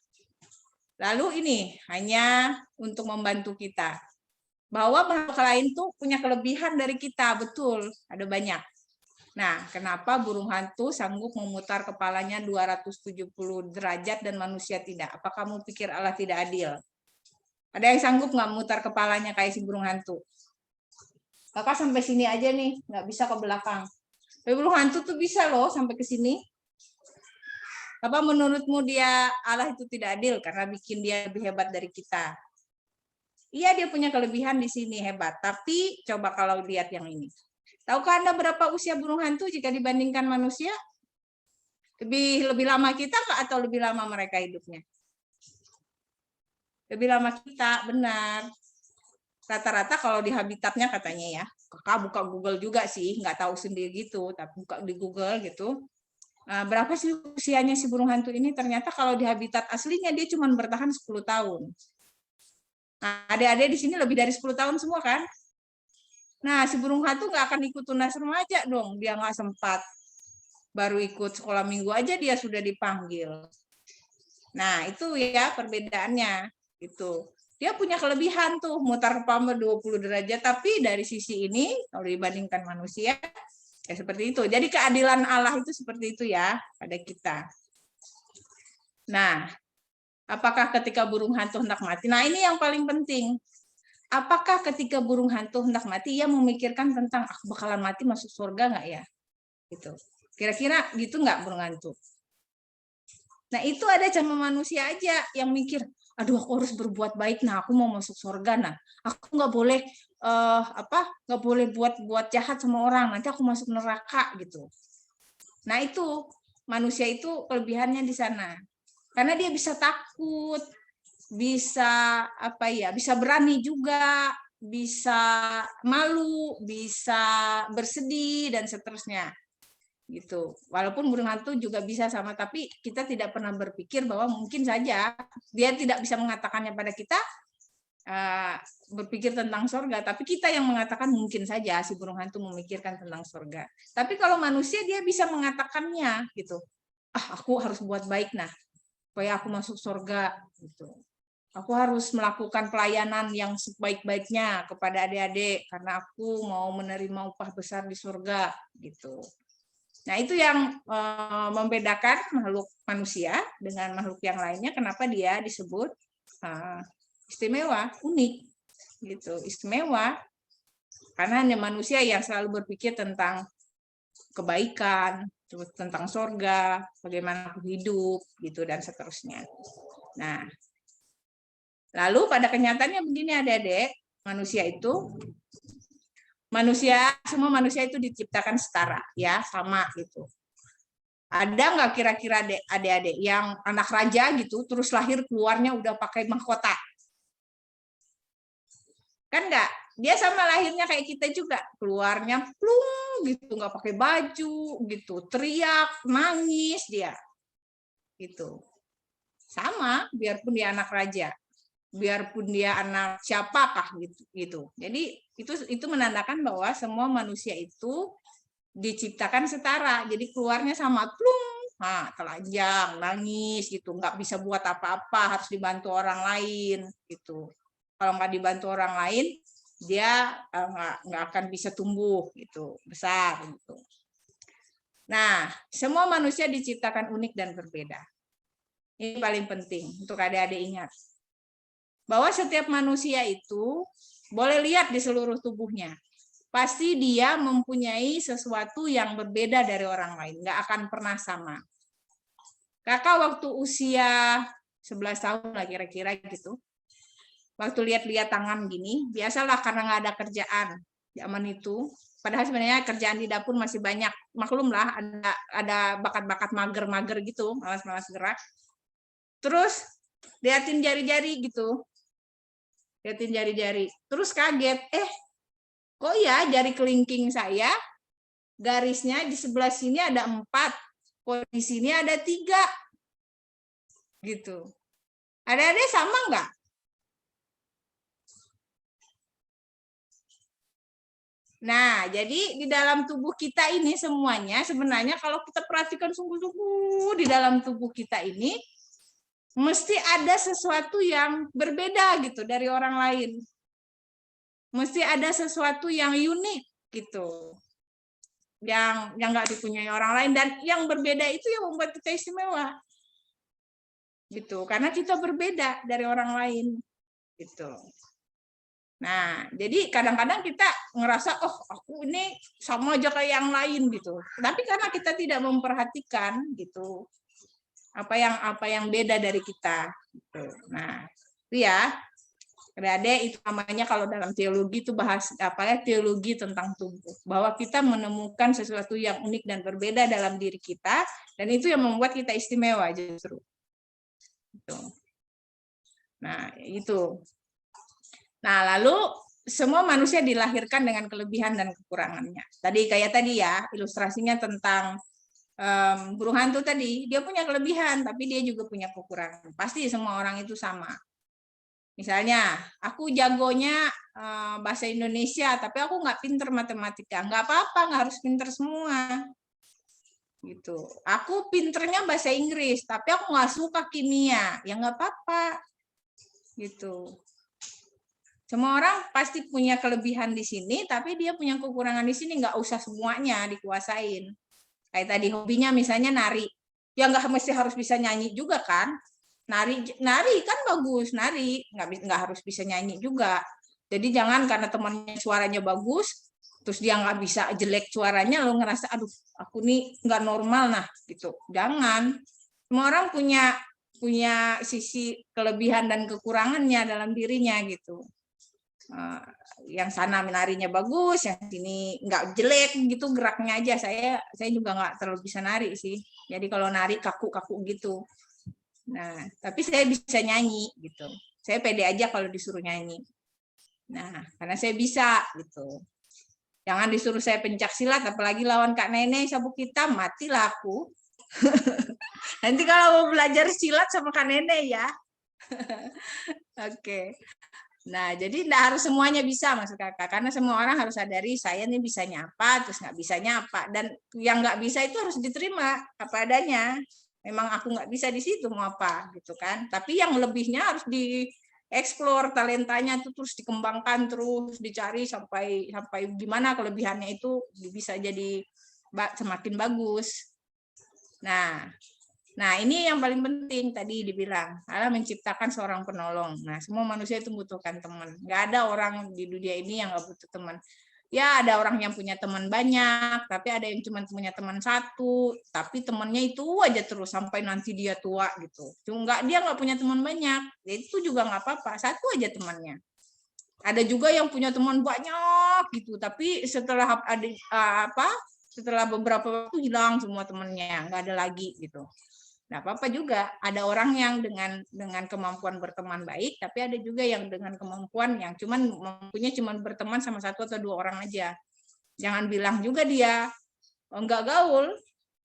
lalu ini hanya untuk membantu kita. Bahwa makhluk lain tuh punya kelebihan dari kita, betul, ada banyak. Nah, kenapa burung hantu sanggup memutar kepalanya 270 derajat dan manusia tidak? Apa kamu pikir Allah tidak adil? Ada yang sanggup nggak memutar kepalanya kayak si burung hantu? Kakak sampai sini aja nih, nggak bisa ke belakang. Tapi burung hantu tuh bisa loh sampai ke sini. Apa menurutmu dia Allah itu tidak adil karena bikin dia lebih hebat dari kita? Iya, dia punya kelebihan di sini hebat. Tapi coba kalau lihat yang ini. Tahukah Anda berapa usia burung hantu jika dibandingkan manusia? Lebih lama kita atau lebih lama mereka hidupnya? Lebih lama kita, benar. Rata-rata kalau di habitatnya katanya ya. Kakak buka Google juga sih, nggak tahu sendiri gitu, tapi buka di Google gitu. Berapa sih usianya si burung hantu ini? Ternyata kalau di habitat aslinya dia cuma bertahan 10 tahun. Nah, adik-adik di sini lebih dari 10 tahun semua kan? Nah, si burung hantu nggak akan ikut tunas remaja dong, dia nggak sempat. Baru ikut sekolah minggu aja dia sudah dipanggil. Nah, itu ya perbedaannya. Itu. Dia punya kelebihan tuh, mutar kepala 20 derajat, tapi dari sisi ini, kalau dibandingkan manusia, ya seperti itu. Jadi keadilan Allah itu seperti itu ya, pada kita. Nah, apakah ketika burung hantu hendak mati? Nah, ini yang paling penting. Apakah ketika burung hantu hendak mati, ia memikirkan tentang aku bakalan mati masuk surga nggak ya? Gitu. Kira-kira gitu nggak burung hantu? Nah, itu ada sama manusia aja yang mikir, aduh aku harus berbuat baik, nah aku mau masuk surga, nah aku nggak boleh nggak boleh buat jahat sama orang, nanti aku masuk neraka gitu. Nah, itu manusia itu kelebihannya di sana. Karena dia bisa takut, bisa bisa berani juga, bisa malu, bisa bersedih dan seterusnya. Gitu. Walaupun burung hantu juga bisa sama, tapi kita tidak pernah berpikir bahwa mungkin saja dia tidak bisa mengatakannya pada kita berpikir tentang surga, tapi kita yang mengatakan mungkin saja si burung hantu memikirkan tentang surga. Tapi kalau manusia dia bisa mengatakannya gitu. Aku harus buat baik nah supaya aku masuk surga gitu. Aku harus melakukan pelayanan yang sebaik-baiknya kepada adik-adik karena aku mau menerima upah besar di surga gitu. Nah, itu yang membedakan makhluk manusia dengan makhluk yang lainnya, kenapa dia disebut istimewa, unik gitu. Istimewa karena hanya manusia yang selalu berpikir tentang kebaikan, tentang surga, bagaimana aku hidup, gitu, dan seterusnya. Nah, lalu pada kenyataannya begini adik-adik, semua manusia itu diciptakan setara, ya, sama gitu. Ada nggak kira-kira adik-adik yang anak raja gitu, terus lahir keluarnya udah pakai mahkota? Kan enggak? Dia sama lahirnya kayak kita juga, keluarnya plung gitu, nggak pakai baju gitu, teriak, nangis dia, gitu. Sama, biarpun dia anak raja, biarpun dia anak siapakah gitu. Jadi itu menandakan bahwa semua manusia itu diciptakan setara, jadi keluarnya sama, plung, telanjang, nangis gitu, nggak bisa buat apa-apa, harus dibantu orang lain gitu. Kalau nggak dibantu orang lain, dia nggak akan bisa tumbuh gitu besar gitu. Nah, semua manusia diciptakan unik dan berbeda. Ini paling penting untuk adik-adik ingat bahwa setiap manusia itu boleh lihat di seluruh tubuhnya, pasti dia mempunyai sesuatu yang berbeda dari orang lain, nggak akan pernah sama. Kakak waktu usia 11 tahun lah kira-kira gitu. Waktu lihat-lihat tangan gini, biasalah karena nggak ada kerjaan zaman itu. Padahal sebenarnya kerjaan di dapur masih banyak. Maklum lah, ada bakat-bakat mager-mager gitu, malas-malas gerak. Terus liatin jari-jari gitu. Liatin jari-jari. Terus kaget, kok ya jari kelingking saya garisnya di sebelah sini ada 4, kok di sini ada 3. Gitu. Adik-adik sama nggak? Nah, jadi di dalam tubuh kita ini semuanya sebenarnya kalau kita perhatikan sungguh-sungguh di dalam tubuh kita ini mesti ada sesuatu yang berbeda gitu dari orang lain. Mesti ada sesuatu yang unik gitu. Yang nggak dipunyai orang lain, dan yang berbeda itu yang membuat kita istimewa. Gitu. Karena kita berbeda dari orang lain. Gitu. Nah, jadi kadang-kadang kita ngerasa, oh aku ini sama aja kayak yang lain gitu. Tapi karena kita tidak memperhatikan gitu, apa yang beda dari kita. Gitu. Nah, itu ya, adik-adik, itu namanya kalau dalam teologi itu bahas teologi tentang tubuh, bahwa kita menemukan sesuatu yang unik dan berbeda dalam diri kita, dan itu yang membuat kita istimewa justru. Gitu. Nah, itu. Nah, lalu semua manusia dilahirkan dengan kelebihan dan kekurangannya. Kayak tadi ya, ilustrasinya tentang burung hantu tadi, dia punya kelebihan, tapi dia juga punya kekurangan. Pasti semua orang itu sama. Misalnya, aku jagonya bahasa Indonesia, tapi aku nggak pinter matematika. Nggak apa-apa, nggak harus pinter semua. Gitu. Aku pinternya bahasa Inggris, tapi aku nggak suka kimia. Ya nggak apa-apa. Gitu. Semua orang pasti punya kelebihan di sini, tapi dia punya kekurangan di sini. Nggak usah semuanya dikuasain. Kayak tadi hobinya misalnya nari. Ya nggak mesti harus bisa nyanyi juga kan. Nari kan bagus, nari. Nggak harus bisa nyanyi juga. Jadi jangan karena temannya suaranya bagus, terus dia nggak bisa, jelek suaranya, lo ngerasa, aduh aku nih nggak normal, nah gitu. Jangan. Semua orang punya sisi kelebihan dan kekurangannya dalam dirinya gitu. Yang sana menarinya bagus, yang sini nggak jelek gitu geraknya aja. Saya juga nggak terlalu bisa nari sih. Jadi kalau nari kaku-kaku gitu. Nah, tapi saya bisa nyanyi gitu. Saya pede aja kalau disuruh nyanyi. Nah, karena saya bisa gitu. Jangan disuruh saya pencak silat, apalagi lawan Kak Nenek sabuk hitam, matilah aku. Nanti kalau mau belajar silat sama Kak Nenek ya. Oke. Nah, jadi tidak harus semuanya bisa, maksud kakak. Karena semua orang harus sadari, saya nih bisanya apa, terus nggak bisanya apa. Dan yang nggak bisa itu harus diterima apa adanya. Memang aku nggak bisa di situ, mau apa, gitu kan. Tapi yang lebihnya harus dieksplor, talentanya itu terus dikembangkan, terus dicari sampai gimana kelebihannya itu bisa jadi semakin bagus. Nah, ini yang paling penting tadi dibilang, Allah menciptakan seorang penolong. Nah, semua manusia itu membutuhkan teman. Nggak ada orang di dunia ini yang nggak butuh teman. Ya, ada orang yang punya teman banyak, tapi ada yang cuma punya teman 1, tapi temannya itu aja terus sampai nanti dia tua gitu. Cuma dia nggak punya teman banyak, ya itu juga nggak apa-apa, 1 aja temannya. Ada juga yang punya teman banyak gitu, tapi setelah setelah beberapa waktu hilang semua temannya, nggak ada lagi gitu. Nah, apa-apa juga. Ada orang yang dengan kemampuan berteman baik, tapi ada juga yang dengan kemampuan yang mampunya berteman sama 1 atau 2 orang aja. Jangan bilang juga dia enggak gaul,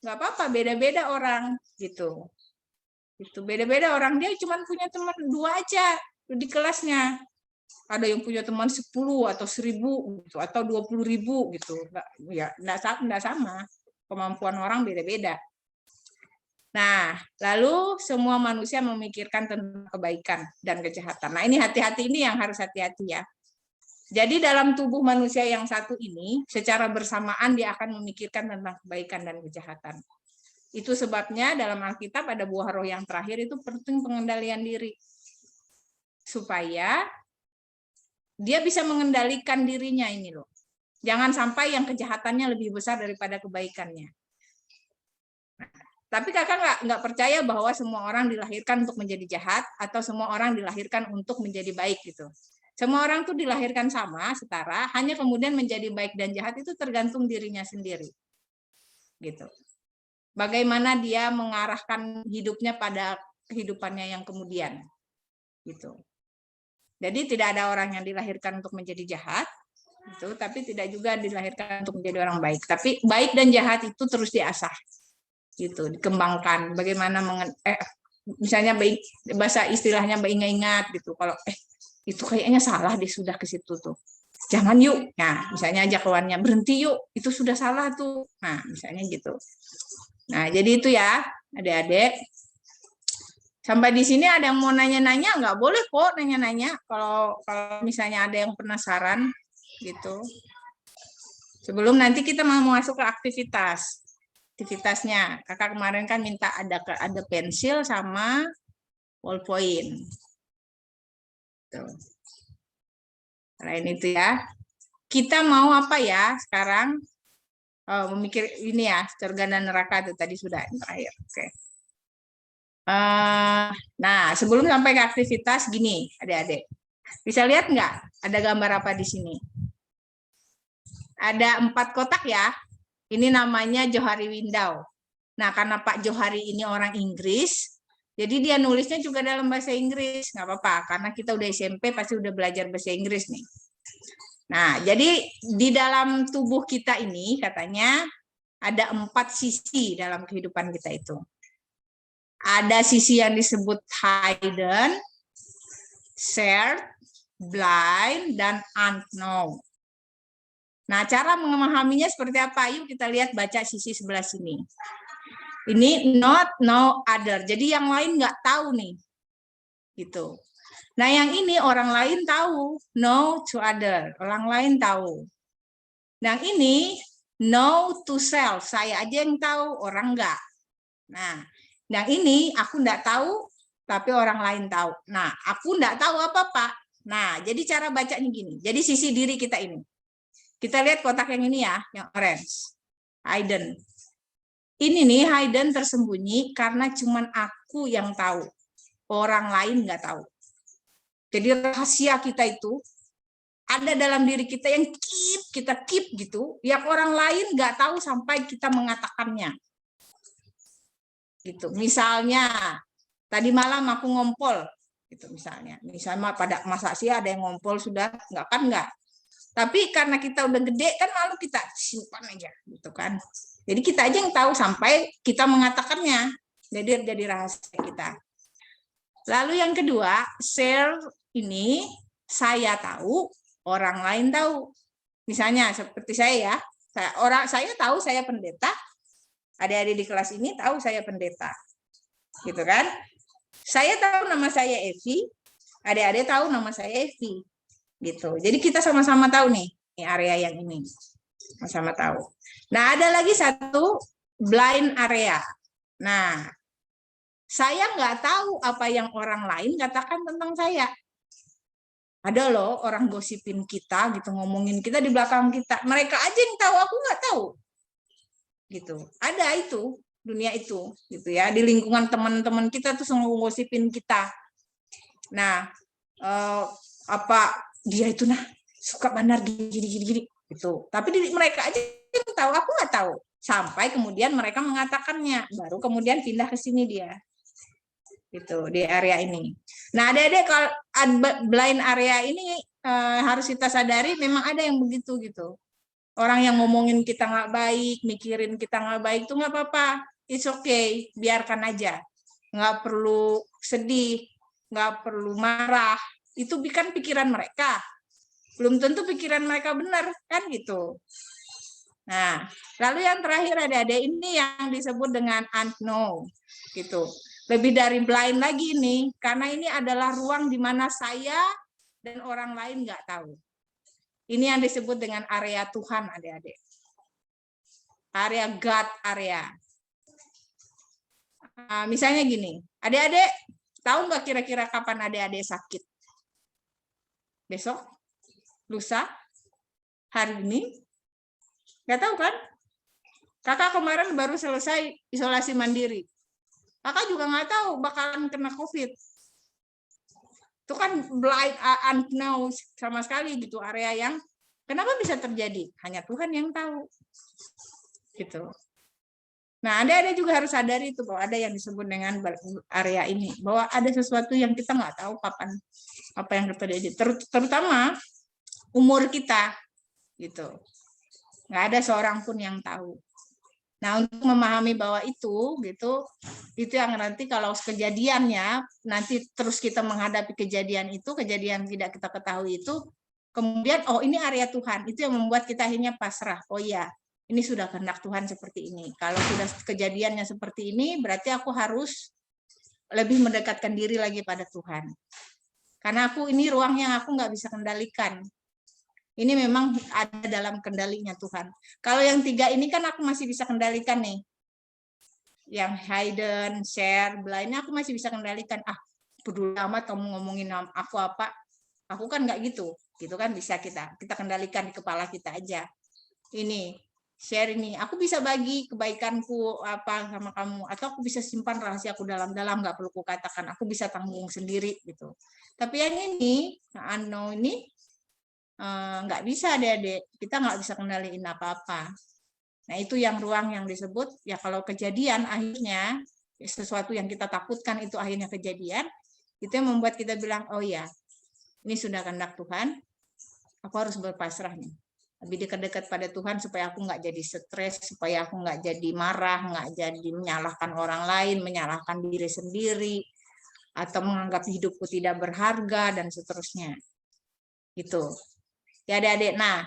nggak apa-apa, beda-beda orang gitu. Itu beda-beda orang, dia cuma punya teman 2 aja di kelasnya. Ada yang punya teman 10 atau 1000 gitu, atau 20.000 gitu. Enggak sama. Kemampuan orang beda-beda. Nah, lalu semua manusia memikirkan tentang kebaikan dan kejahatan. Nah, ini hati-hati, ini yang harus hati-hati ya. Jadi dalam tubuh manusia yang satu ini, secara bersamaan dia akan memikirkan tentang kebaikan dan kejahatan. Itu sebabnya dalam Alkitab ada buah roh yang terakhir itu penting pengendalian diri. Supaya dia bisa mengendalikan dirinya ini loh. Jangan sampai yang kejahatannya lebih besar daripada kebaikannya. Tapi kakak nggak percaya bahwa semua orang dilahirkan untuk menjadi jahat atau semua orang dilahirkan untuk menjadi baik gitu. Semua orang tuh dilahirkan sama, setara, hanya kemudian menjadi baik dan jahat itu tergantung dirinya sendiri. Gitu. Bagaimana dia mengarahkan hidupnya pada kehidupannya yang kemudian. Gitu. Jadi tidak ada orang yang dilahirkan untuk menjadi jahat, gitu, tapi tidak juga dilahirkan untuk menjadi orang baik. Tapi baik dan jahat itu terus diasah, gitu, dikembangkan. Bagaimana misalnya baik, bahasa istilahnya ingat gitu. Kalau itu kayaknya salah deh, sudah ke situ tuh. Jangan yuk. Nah, misalnya ajak kawannya berhenti yuk, itu sudah salah tuh. Nah, misalnya gitu. Nah, jadi itu ya, adik-adik. Sampai di sini ada yang mau nanya-nanya, nggak boleh kok nanya-nanya. Kalau misalnya ada yang penasaran, gitu. Sebelum nanti kita mau masuk ke aktivitasnya. Kakak kemarin kan minta ada pensil sama ballpoint. Tuh. Selain itu ya, kita mau apa ya sekarang? Memikir ini ya, surga dan neraka itu tadi sudah yang terakhir. Oke. Nah, sebelum sampai ke aktivitas gini, adik-adik. Bisa lihat nggak? Ada gambar apa di sini? Ada 4 kotak ya. Ini namanya Johari Window. Nah, karena Pak Johari ini orang Inggris, jadi dia nulisnya juga dalam bahasa Inggris. Nggak apa-apa, karena kita udah SMP pasti udah belajar bahasa Inggris nih. Nah, jadi di dalam tubuh kita ini katanya ada 4 sisi dalam kehidupan kita itu. Ada sisi yang disebut hidden, shared, blind, dan unknown. Nah, cara memahaminya seperti apa? Yuk kita lihat, baca sisi sebelah sini. Ini not, no, other. Jadi yang lain nggak tahu nih. Gitu. Nah, yang ini orang lain tahu. No to other. Orang lain tahu. Yang ini no to self. Saya aja yang tahu, orang nggak. Nah, yang ini aku nggak tahu, tapi orang lain tahu. Nah, aku nggak tahu apa-apa. Nah, jadi cara bacanya gini. Jadi sisi diri kita ini. Kita lihat kotak yang ini ya, yang orange. Hidden. Ini nih hidden, tersembunyi karena cuman aku yang tahu. Orang lain nggak tahu. Jadi rahasia kita itu ada dalam diri kita yang kita keep gitu, yang orang lain nggak tahu sampai kita mengatakannya. Gitu. Misalnya tadi malam aku ngompol, gitu misalnya pada masa sih ada yang ngompol sudah nggak. Tapi karena kita udah gede kan malu, kita simpan aja, gitu kan. Jadi kita aja yang tahu sampai kita mengatakannya. Jadi rahasia kita. Lalu yang kedua, share ini saya tahu, orang lain tahu. Misalnya seperti saya ya, saya tahu saya pendeta. Adik-adik di kelas ini tahu saya pendeta, gitu kan? Saya tahu nama saya Evi, adik-adik tahu nama saya Evi, gitu. Jadi kita sama-sama tahu nih area yang ini, sama-sama tahu. Nah, ada lagi satu blind area. Nah, saya nggak tahu apa yang orang lain katakan tentang saya. Ada loh orang gosipin kita, gitu, ngomongin kita di belakang kita. Mereka aja yang tahu, aku nggak tahu. Gitu. Ada itu, dunia itu, gitu ya. Di lingkungan teman-teman kita tuh semua ngosipin kita. Nah, apa dia itu suka benar gini gitu. Tapi mereka aja yang tahu, aku nggak tahu. Sampai kemudian mereka mengatakannya, baru kemudian pindah ke sini dia. Gitu, di area ini. Nah, adik-adik kalau blind area ini harus kita sadari memang ada yang begitu gitu. Orang yang ngomongin kita nggak baik, mikirin kita nggak baik, itu nggak apa-apa. It's okay, biarkan aja. Nggak perlu sedih, nggak perlu marah. Itu bukan pikiran mereka. Belum tentu pikiran mereka benar, kan gitu. Nah, lalu yang terakhir adik-adik ini yang disebut dengan unknown, gitu. Lebih dari blind lagi nih, karena ini adalah ruang di mana saya dan orang lain nggak tahu. Ini yang disebut dengan area Tuhan, adik-adik. Area God area. Misalnya gini, adik-adik tahu nggak kira-kira kapan adik-adik sakit? Besok? Lusa? Hari ini? Nggak tahu kan? Kakak kemarin baru selesai isolasi mandiri. Kakak juga nggak tahu bakalan kena COVID. Itu kan blind, unknown sama sekali gitu, area yang kenapa bisa terjadi? Hanya Tuhan yang tahu. Gitu. Nah, ada juga harus sadari itu bahwa ada yang disebut dengan area ini, bahwa ada sesuatu yang kita nggak tahu kapan apa yang terjadi, terutama umur kita, gitu. Nggak ada seorang pun yang tahu. Nah, untuk memahami bahwa itu, gitu, itu yang nanti kalau kejadiannya nanti terus kita menghadapi kejadian itu, kejadian tidak kita ketahui itu, kemudian oh ini area Tuhan, itu yang membuat kita akhirnya pasrah. Oh iya, ini sudah kehendak Tuhan seperti ini. Kalau sudah kejadiannya seperti ini, berarti aku harus lebih mendekatkan diri lagi pada Tuhan. Karena aku ini ruang yang aku nggak bisa kendalikan. Ini memang ada dalam kendalinya Tuhan. Kalau yang 3 ini kan aku masih bisa kendalikan nih. Yang hidden, share, ini aku masih bisa kendalikan. Ah, peduli amat kamu ngomongin aku apa. Aku kan nggak gitu. Gitu kan bisa kita kendalikan di kepala kita aja. Ini share ini, aku bisa bagi kebaikanku apa sama kamu, atau aku bisa simpan rahasiaku dalam-dalam, nggak perlu kukatakan, aku bisa tanggung sendiri gitu. Tapi yang ini, unknown ini nggak bisa adik-adik, kita nggak bisa kendaliin apa-apa. Nah itu yang ruang yang disebut ya, kalau kejadian akhirnya sesuatu yang kita takutkan itu akhirnya kejadian, itu yang membuat kita bilang oh ya ini sudah kehendak Tuhan, aku harus berpasrah nih. Lebih dekat-dekat pada Tuhan supaya aku nggak jadi stres, supaya aku nggak jadi marah, nggak jadi menyalahkan orang lain, menyalahkan diri sendiri, atau menganggap hidupku tidak berharga, dan seterusnya. Gitu. Ya adik-adik, nah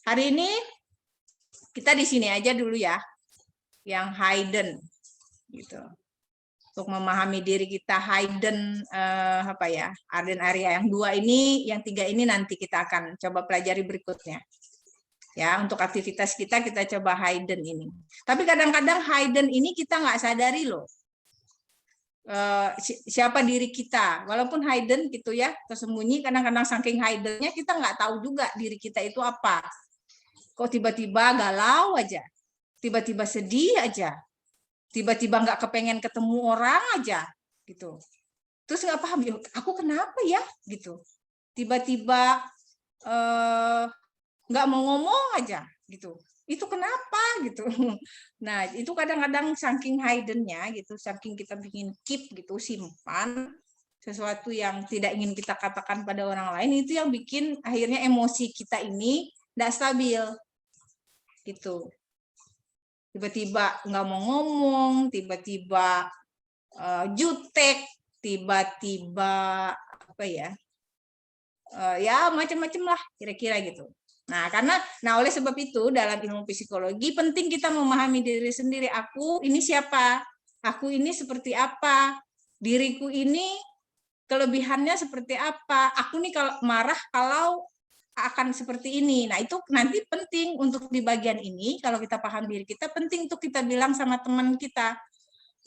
hari ini kita di sini aja dulu ya, yang hidden. Gitu. Untuk memahami diri kita hidden, hidden area yang 2 ini, yang 3 ini nanti kita akan coba pelajari berikutnya. Ya, untuk aktivitas kita coba hidden ini. Tapi kadang-kadang hidden ini kita nggak sadari loh. Siapa diri kita. Walaupun hidden gitu ya, tersembunyi, kadang-kadang saking hiddennya kita nggak tahu juga diri kita itu apa. Kok tiba-tiba galau aja. Tiba-tiba sedih aja. Tiba-tiba nggak kepengen ketemu orang aja. Gitu. Terus nggak paham, aku kenapa ya? Gitu. Tiba-tiba nggak mau ngomong aja gitu, itu kenapa gitu. Nah itu kadang-kadang saking hiddennya gitu, saking kita ingin keep gitu, simpan sesuatu yang tidak ingin kita katakan pada orang lain, itu yang bikin akhirnya emosi kita ini tidak stabil gitu. Tiba-tiba nggak mau ngomong, tiba-tiba jutek, tiba-tiba apa ya, ya macam-macam lah kira-kira gitu. Nah, oleh sebab itu dalam ilmu psikologi penting kita memahami diri sendiri. Aku ini siapa? Aku ini seperti apa? Diriku ini kelebihannya seperti apa? Aku nih kalau marah kalau akan seperti ini. Nah, itu nanti penting untuk di bagian ini, kalau kita paham diri kita, penting untuk kita bilang sama teman kita.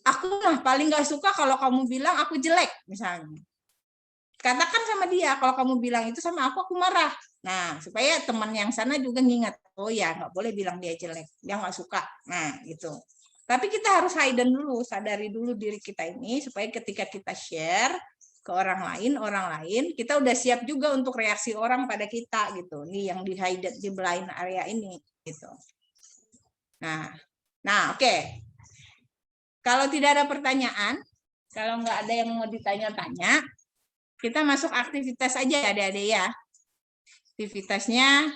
Aku mah paling nggak suka kalau kamu bilang aku jelek, misalnya. Katakan sama dia, kalau kamu bilang itu sama aku marah. Nah, supaya teman yang sana juga ngingat, oh ya nggak boleh bilang dia jelek, dia nggak suka. Nah, gitu. Tapi kita harus hidden dulu, sadari dulu diri kita ini, supaya ketika kita share ke orang lain, kita udah siap juga untuk reaksi orang pada kita, gitu. Ini yang di hidden, di blind area ini, gitu. Nah, oke. Kalau tidak ada pertanyaan, kalau nggak ada yang mau ditanya-tanya, kita masuk aktivitas aja adik-adik ya. Aktivitasnya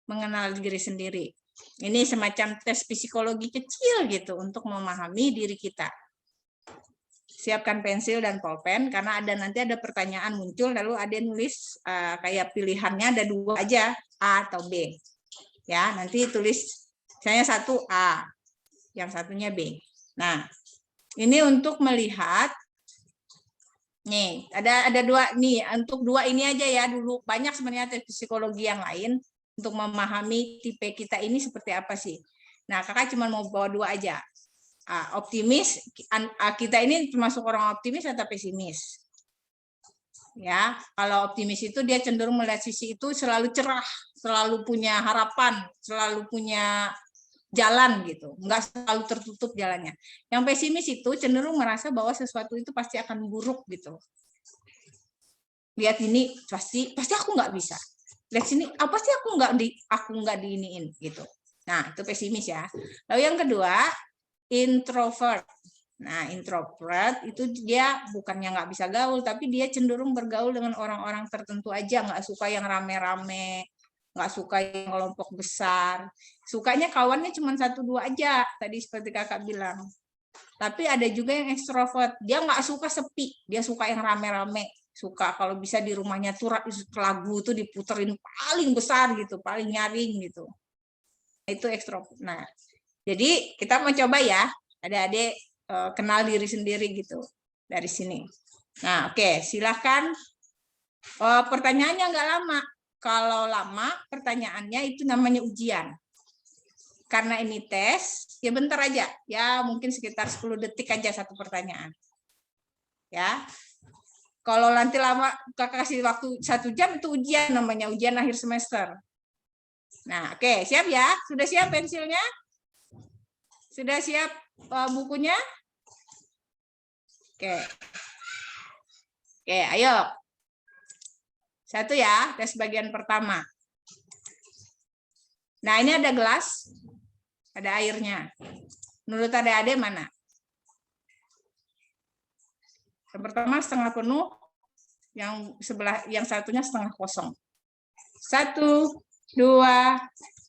mengenal diri sendiri. Ini semacam tes psikologi kecil gitu untuk memahami diri kita. Siapkan pensil dan pulpen karena nanti ada pertanyaan muncul, lalu ada nulis kayak pilihannya ada 2 aja, A atau B. Ya, nanti tulis misalnya 1 A, yang satunya B. Nah, ini untuk melihat. Nih, ada 2 nih, untuk 2 ini aja ya dulu. Banyak sebenarnya tes psikologi yang lain untuk memahami tipe kita ini seperti apa sih. Nah, kakak cuma mau bawa 2 aja. Optimis, kita ini termasuk orang optimis atau pesimis? Ya, kalau optimis itu dia cenderung melihat sisi itu selalu cerah, selalu punya harapan, selalu punya jalan gitu, nggak selalu tertutup jalannya. Yang pesimis itu cenderung merasa bahwa sesuatu itu pasti akan buruk gitu. Lihat ini pasti aku nggak bisa. Lihat sini apa sih aku nggak diiniin gitu. Nah itu pesimis ya. Lalu yang kedua introvert. Nah, introvert itu dia bukannya nggak bisa gaul, tapi dia cenderung bergaul dengan orang-orang tertentu aja, nggak suka yang rame-rame, nggak suka yang kelompok besar. Sukanya kawannya cuma 1-2 aja, tadi seperti kakak bilang. Tapi ada juga yang ekstrovert, dia nggak suka sepi, dia suka yang rame-rame. Suka kalau bisa di rumahnya tuh lagu tuh diputerin paling besar gitu, paling nyaring gitu. Itu ekstrovert. Nah, jadi kita mau coba ya, adik-adik kenal diri sendiri gitu dari sini. Nah, oke, silahkan. Pertanyaannya nggak lama. Kalau lama, pertanyaannya itu namanya ujian. Karena ini tes, ya bentar aja. Ya, mungkin sekitar 10 detik aja satu pertanyaan. Ya. Kalau nanti lama, kakak kasih waktu 1 jam, itu ujian, namanya ujian akhir semester. Nah, oke, siap ya? Sudah siap pensilnya? Sudah siap bukunya? Oke. Oke, ayo. 1 ya, tes bagian pertama. Nah, ini ada gelas, ada airnya. Menurut adik-adik mana? Yang pertama setengah penuh, yang satunya setengah kosong. 1, 2,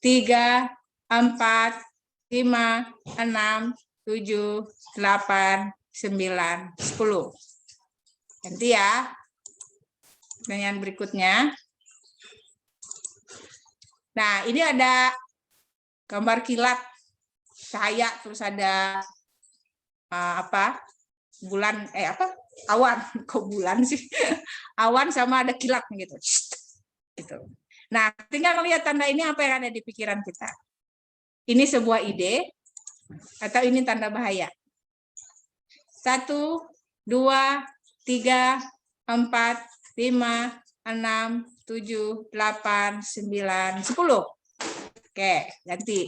3, 4, 5, 6, 7, 8, 9, 10. Nanti ya. Pertanyaan berikutnya. Nah, ini ada gambar kilat cahaya, terus ada bulan, awan, kok bulan sih? Awan sama ada kilat gitu. Gitu. Nah, tinggal lihat tanda ini apa yang ada di pikiran kita. Ini sebuah ide atau ini tanda bahaya? 1, 2, 3, 4, 5, 6, 7, 8, 9, 10. Oke, ganti.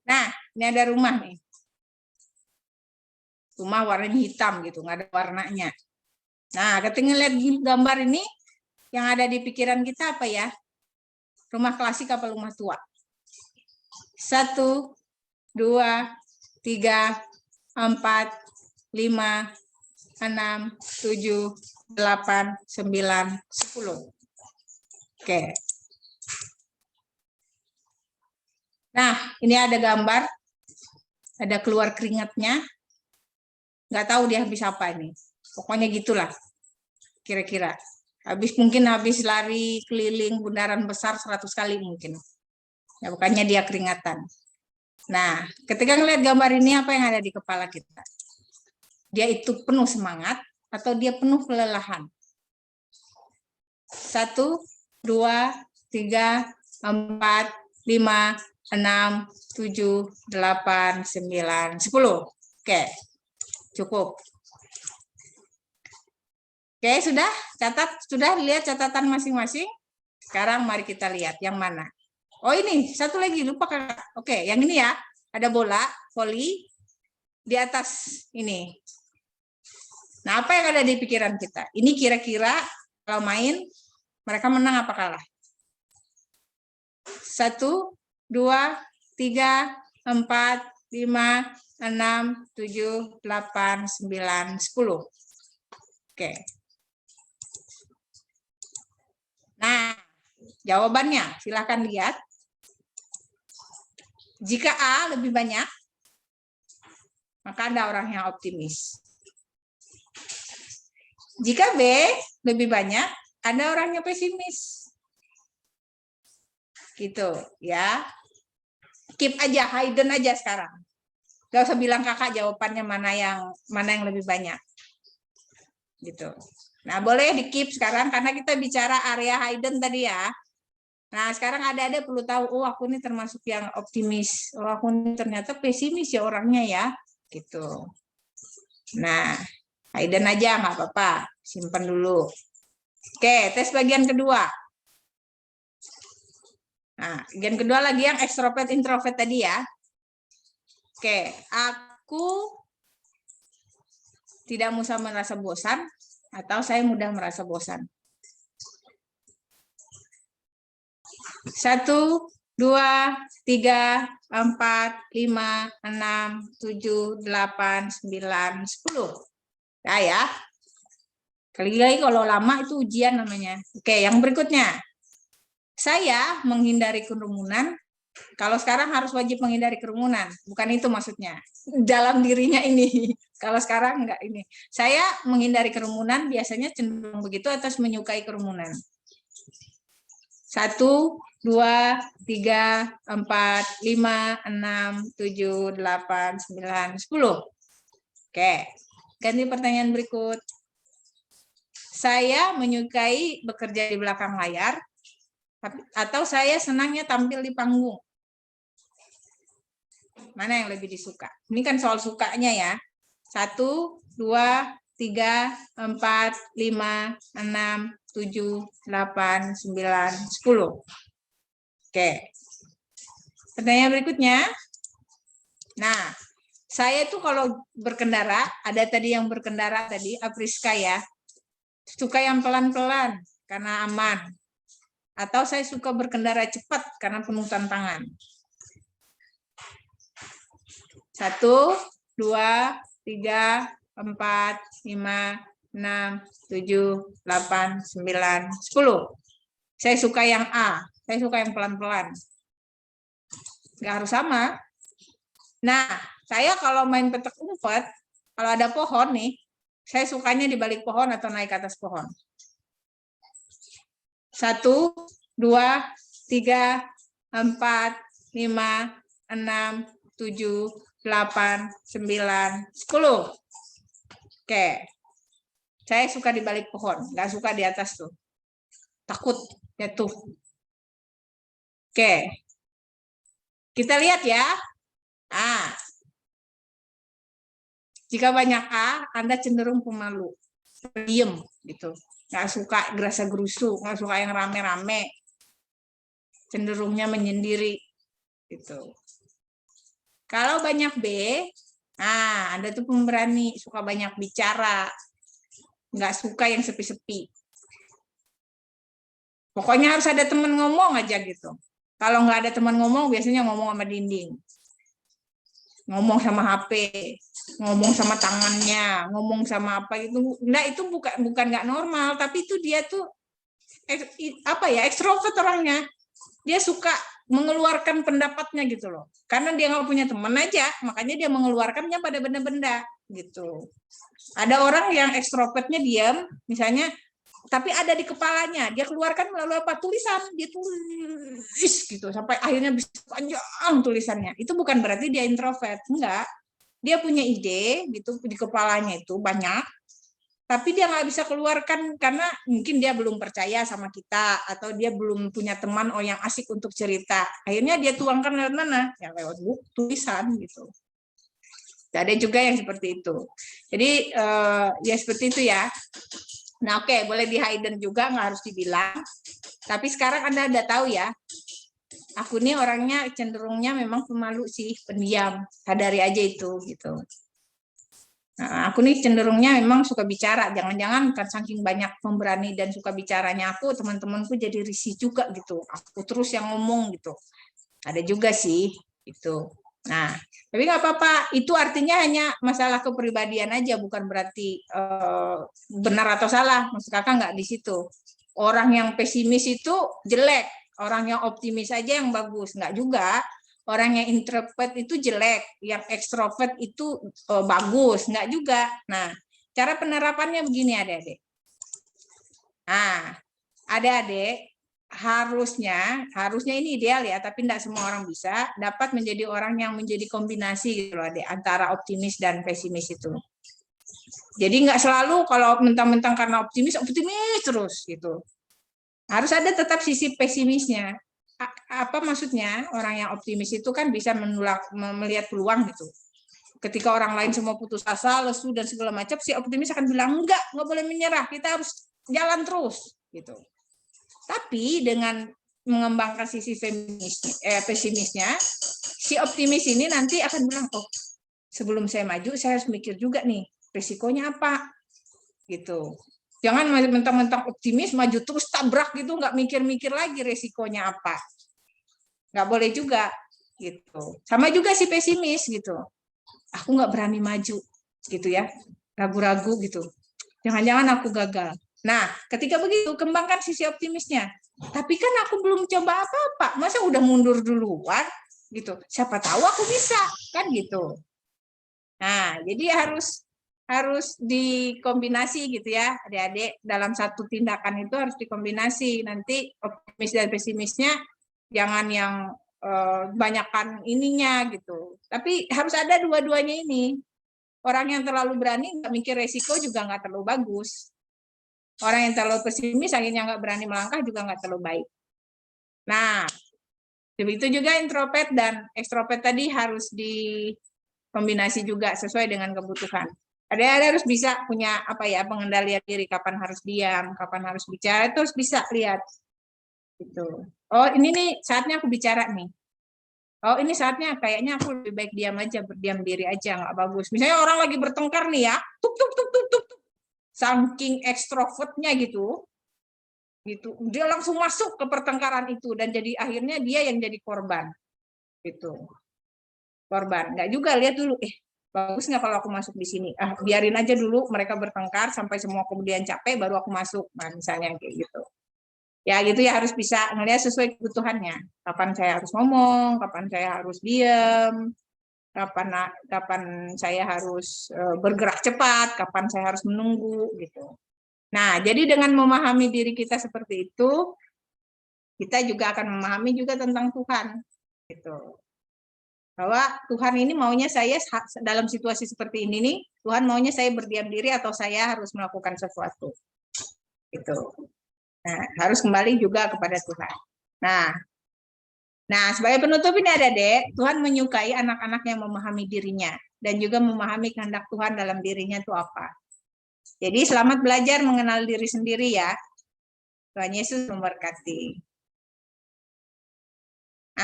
Nah, ini ada rumah nih. Rumah warnanya hitam gitu, nggak ada warnanya. Nah, ketika ngeliat gambar ini, yang ada di pikiran kita apa ya? Rumah klasik apa rumah tua? 1, 2, 3, 4, 5, 6, 7, 8, 9, 10. Oke. Nah, ini ada gambar. Ada keluar keringatnya. Nggak tahu dia habis apa ini. Pokoknya gitulah. Kira-kira. Mungkin habis lari keliling bundaran besar 100 kali mungkin. Ya, bukannya dia keringatan. Nah, ketika ngelihat gambar ini, apa yang ada di kepala kita? Dia itu penuh semangat atau dia penuh kelelahan? 1, 2, 3, 4, 5, 6, 7, 8, 9, 10. Oke, cukup. Oke, sudah? Sudah lihat catatan masing-masing? Sekarang mari kita lihat yang mana. Oh ini, satu lagi, lupa kakak. Oke, yang ini ya, ada bola, voli, di atas ini. Nah, apa yang ada di pikiran kita? Ini kira-kira kalau main, mereka menang apa kalah? 1, 2, 3, 4, 5, 6, 7, 8, 9, 10. Oke. Nah, jawabannya silakan lihat. Jika A lebih banyak, maka Anda orang yang optimis. Jika B lebih banyak, Anda orangnya pesimis. Gitu ya. Keep aja, hidden aja sekarang. Gak usah bilang kakak jawabannya mana yang lebih banyak. Gitu. Nah, boleh di keep sekarang karena kita bicara area hidden tadi ya. Nah, sekarang ada perlu tahu, oh aku ini termasuk yang optimis. Oh aku ini ternyata pesimis ya orangnya ya. Gitu. Nah, hidden aja nggak apa-apa. Simpan dulu. Oke, tes bagian kedua. Nah, bagian kedua lagi yang extrovert introvert tadi ya. Oke, aku tidak mudah merasa bosan atau saya mudah merasa bosan. 1, 2, 3, 4, 5, 6, 7, 8, 9, 10. Ya. Kali lagi kalau lama itu ujian namanya. Oke, yang berikutnya. Saya menghindari kerumunan. Kalau sekarang harus wajib menghindari kerumunan. Bukan itu maksudnya. Dalam dirinya ini. Kalau sekarang enggak ini. Saya menghindari kerumunan biasanya cenderung begitu atau menyukai kerumunan. 1, 2, 3, 4, 5, 6, 7, 8, 9, 10. Oke, ganti pertanyaan berikut. Saya menyukai bekerja di belakang layar, atau saya senangnya tampil di panggung. Mana yang lebih disuka? Ini kan soal sukanya ya. 1, 2, 3, 4, 5, 6, 7, 8, 9, 10. Oke. Pertanyaan berikutnya. Nah, saya itu kalau berkendara, ada tadi yang berkendara tadi, Apriska ya. Suka yang pelan-pelan karena aman. Atau saya suka berkendara cepat karena penuh tantangan. 1, 2, 3, 4, 5, 6, 7, 8, 9, 10. Saya suka yang A. Saya suka yang pelan-pelan. Nggak harus sama. Nah, saya kalau main petak umpet, kalau ada pohon nih, saya sukanya di balik pohon atau naik ke atas pohon. 1, 2, 3, 4, 5, 6, 7, 8, 9, 10. Oke. Saya suka di balik pohon, nggak suka di atas tuh. Takut jatuh. Oke. Kita lihat ya. Jika banyak A, Anda cenderung pemalu, diem gitu, nggak suka gerasa-gerusu, nggak suka yang rame-rame, cenderungnya menyendiri gitu. Kalau banyak B, Anda tuh pemberani, suka banyak bicara, nggak suka yang sepi-sepi. Pokoknya harus ada teman ngomong aja gitu. Kalau nggak ada teman ngomong, biasanya ngomong sama dinding. Ngomong sama HP, ngomong sama tangannya, ngomong sama apa itu. Nah, itu bukan nggak normal, tapi itu dia tuh ekstrovert orangnya. Dia suka mengeluarkan pendapatnya gitu loh. Karena dia nggak punya teman aja, makanya dia mengeluarkannya pada benda-benda gitu. Ada orang yang ekstrovertnya diam, misalnya, tapi ada di kepalanya, dia keluarkan melalui apa? Tulisan, dia tulis gitu sampai akhirnya bisa panjang tulisannya. Itu bukan berarti dia introvert, enggak. Dia punya ide gitu di kepalanya itu banyak, tapi dia nggak bisa keluarkan karena mungkin dia belum percaya sama kita atau dia belum punya teman yang asik untuk cerita. Akhirnya dia tuangkan lewat mana? Ya lewat buku, tulisan gitu. Ada juga yang seperti itu. Jadi ya seperti itu ya. Nah, oke, boleh di hidden juga, nggak harus dibilang. Tapi sekarang Anda udah tahu ya, aku nih orangnya cenderungnya memang pemalu sih, pendiam. Sadari aja itu, gitu. Nah, aku nih cenderungnya memang suka bicara. Jangan-jangan kan saking banyak pemberani dan suka bicaranya aku, teman-temanku jadi risih juga gitu. Aku terus yang ngomong gitu. Ada juga sih, gitu. Nah, tapi nggak apa-apa. Itu artinya hanya masalah kepribadian aja, bukan berarti benar atau salah. Maksud kakak nggak di situ. Orang yang pesimis itu jelek, orang yang optimis aja yang bagus. Nggak juga. Orang yang introvert itu jelek, yang ekstrovert itu bagus. Nggak juga. Nah, cara penerapannya begini adik-adik. Nah, adik-adik harusnya ini ideal ya, tapi tidak semua orang bisa dapat menjadi orang yang menjadi kombinasi gitu loh, antara optimis dan pesimis itu. Jadi nggak selalu kalau mentang-mentang karena optimis terus gitu. Harus ada tetap sisi pesimisnya. Apa maksudnya? Orang yang optimis itu kan bisa melihat peluang gitu. Ketika orang lain semua putus asa, lesu dan segala macam, si optimis akan bilang nggak boleh menyerah, kita harus jalan terus gitu. Tapi dengan mengembangkan sisi pesimisnya, si optimis ini nanti akan bilang, oh sebelum saya maju, saya harus mikir juga nih, risikonya apa, gitu. Jangan mentang-mentang optimis, maju terus tabrak gitu, nggak mikir-mikir lagi risikonya apa. nggak boleh juga gitu. Sama juga si pesimis gitu. Aku nggak berani maju gitu ya, ragu-ragu gitu. Jangan-jangan aku gagal. Nah, ketika begitu kembangkan sisi optimisnya. Tapi kan aku belum coba apa-apa, masa udah mundur duluan gitu. Siapa tahu aku bisa, kan gitu. Nah, jadi harus dikombinasi gitu ya, adik-adik. Dalam satu tindakan itu harus dikombinasi. Nanti optimis dan pesimisnya jangan yang banyakkan ininya gitu. Tapi harus ada dua-duanya ini. Orang yang terlalu berani nggak mikir resiko juga nggak terlalu bagus. Orang yang terlalu pesimis akhirnya nggak berani melangkah juga nggak terlalu baik. Nah, begitu juga introvert dan ekstrovert tadi harus dikombinasi juga sesuai dengan kebutuhan. Ada harus bisa punya apa ya, pengendalian diri, kapan harus diam, kapan harus bicara, itu harus bisa lihat. Gitu. Oh, ini nih saatnya aku bicara nih. Oh, ini saatnya kayaknya aku lebih baik diam aja, berdiam diri aja, nggak bagus. Misalnya orang lagi bertengkar nih ya, tuk tuk tuk tuk tuk, saking ekstrovertnya gitu, dia langsung masuk ke pertengkaran itu dan jadi akhirnya dia yang jadi korban, gitu. Korban. Nggak juga lihat dulu, bagus nggak kalau aku masuk di sini? Biarin aja dulu mereka bertengkar sampai semua kemudian capek, baru aku masuk. Nah, misalnya kayak gitu. Ya gitu ya, harus bisa ngelihat sesuai kebutuhannya. Kapan saya harus ngomong, kapan saya harus diam, kapan saya harus bergerak cepat, kapan saya harus menunggu gitu. Nah, jadi dengan memahami diri kita seperti itu, kita juga akan memahami juga tentang Tuhan gitu. Bahwa Tuhan ini maunya saya dalam situasi seperti ini nih, Tuhan maunya saya berdiam diri atau saya harus melakukan sesuatu. Gitu. Nah, harus kembali juga kepada Tuhan. Nah, sebagai penutup ini ada Dek, Tuhan menyukai anak-anak yang memahami dirinya dan juga memahami kehendak Tuhan dalam dirinya itu apa. Jadi selamat belajar mengenal diri sendiri ya. Tuhan Yesus memberkati.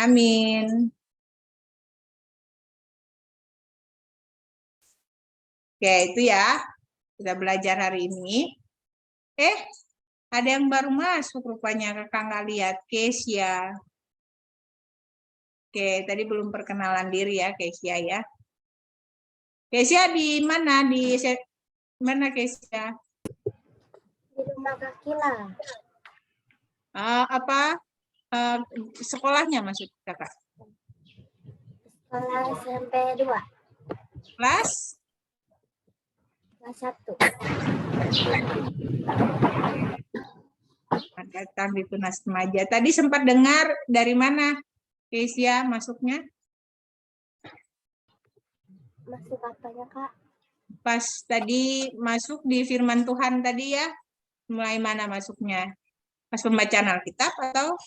Amin. Oke, itu ya. Kita belajar hari ini. Ada yang baru masuk rupanya, kakak nggak lihat. Kesia. Oke, tadi belum perkenalan diri ya, Kesia ya. Kesia di mana? Di mana Kesia? Di rumah Kakila. Sekolahnya maksud kakak? Sekolah SMP 2. Kelas? Kelas 1. Datang di Tunas Remaja. Tadi sempat dengar dari mana Kesia masuknya? Masuk apanya, Kak? Pas tadi masuk di firman Tuhan tadi ya, mulai mana masuknya? Pas pembacaan Alkitab atau?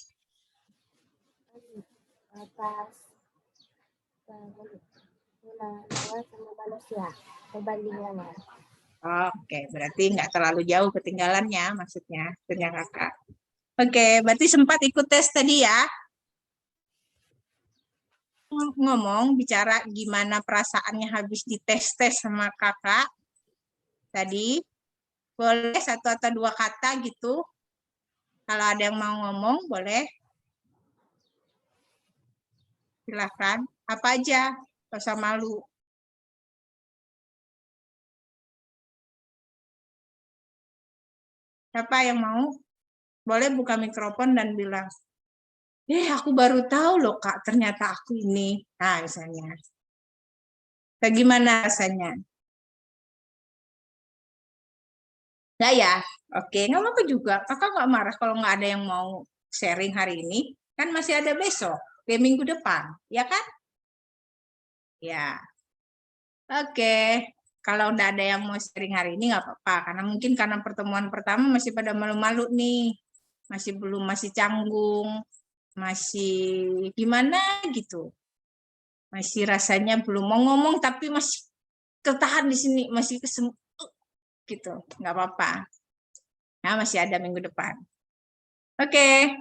Pas sama manusia, perbandingannya. Oke, berarti nggak terlalu jauh ketinggalannya maksudnya, ternyata kakak. Oke, berarti sempat ikut tes tadi ya? Ngomong, bicara gimana perasaannya habis dites-tes sama kakak tadi. Boleh satu atau dua kata gitu. Kalau ada yang mau ngomong, boleh. Silahkan. Apa aja, nggak usah malu. Siapa yang mau? Boleh buka mikrofon dan bilang, aku baru tahu loh Kak, ternyata aku ini. Nah, misalnya. Bagaimana rasanya? Nggak ya? Oke, nggak apa-apa juga. Kakak nggak marah kalau nggak ada yang mau sharing hari ini. Kan masih ada besok, minggu depan. Ya kan? Ya. Oke. Kalau udah ada yang mau sharing hari ini nggak apa-apa. Karena mungkin karena pertemuan pertama masih pada malu-malu nih. Masih canggung. Masih gimana gitu. Masih rasanya belum mau ngomong tapi masih tertahan di sini. Masih gitu. Nggak apa-apa. Nah, masih ada minggu depan. Oke.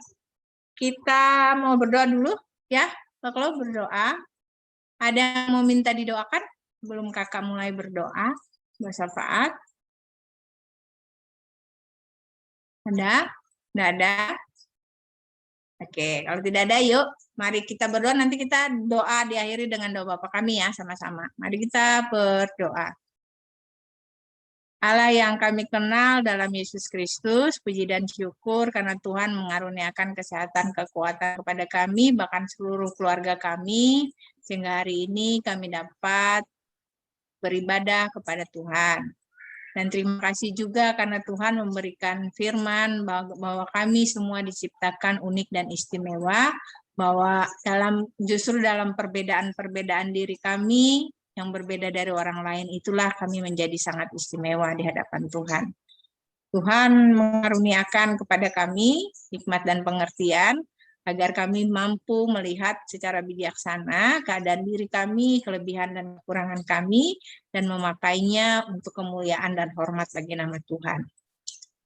Kita mau berdoa dulu ya. Kalau berdoa. Ada yang mau minta didoakan? Belum kakak mulai berdoa, bersyafaat. Ada? Tidak ada? Oke, kalau tidak ada, yuk mari kita berdoa. Nanti kita doa diakhiri dengan doa Bapa kami ya, sama-sama. Mari kita berdoa. Allah yang kami kenal dalam Yesus Kristus, puji dan syukur karena Tuhan mengaruniakan kesehatan, kekuatan kepada kami, bahkan seluruh keluarga kami, sehingga hari ini kami dapat beribadah kepada Tuhan. Dan terima kasih juga karena Tuhan memberikan firman bahwa kami semua diciptakan unik dan istimewa, bahwa justru dalam perbedaan-perbedaan diri kami, yang berbeda dari orang lain, itulah kami menjadi sangat istimewa di hadapan Tuhan. Tuhan mengaruniakan kepada kami hikmat dan pengertian, agar kami mampu melihat secara bijaksana keadaan diri kami, kelebihan dan kekurangan kami, dan memakainya untuk kemuliaan dan hormat bagi nama Tuhan.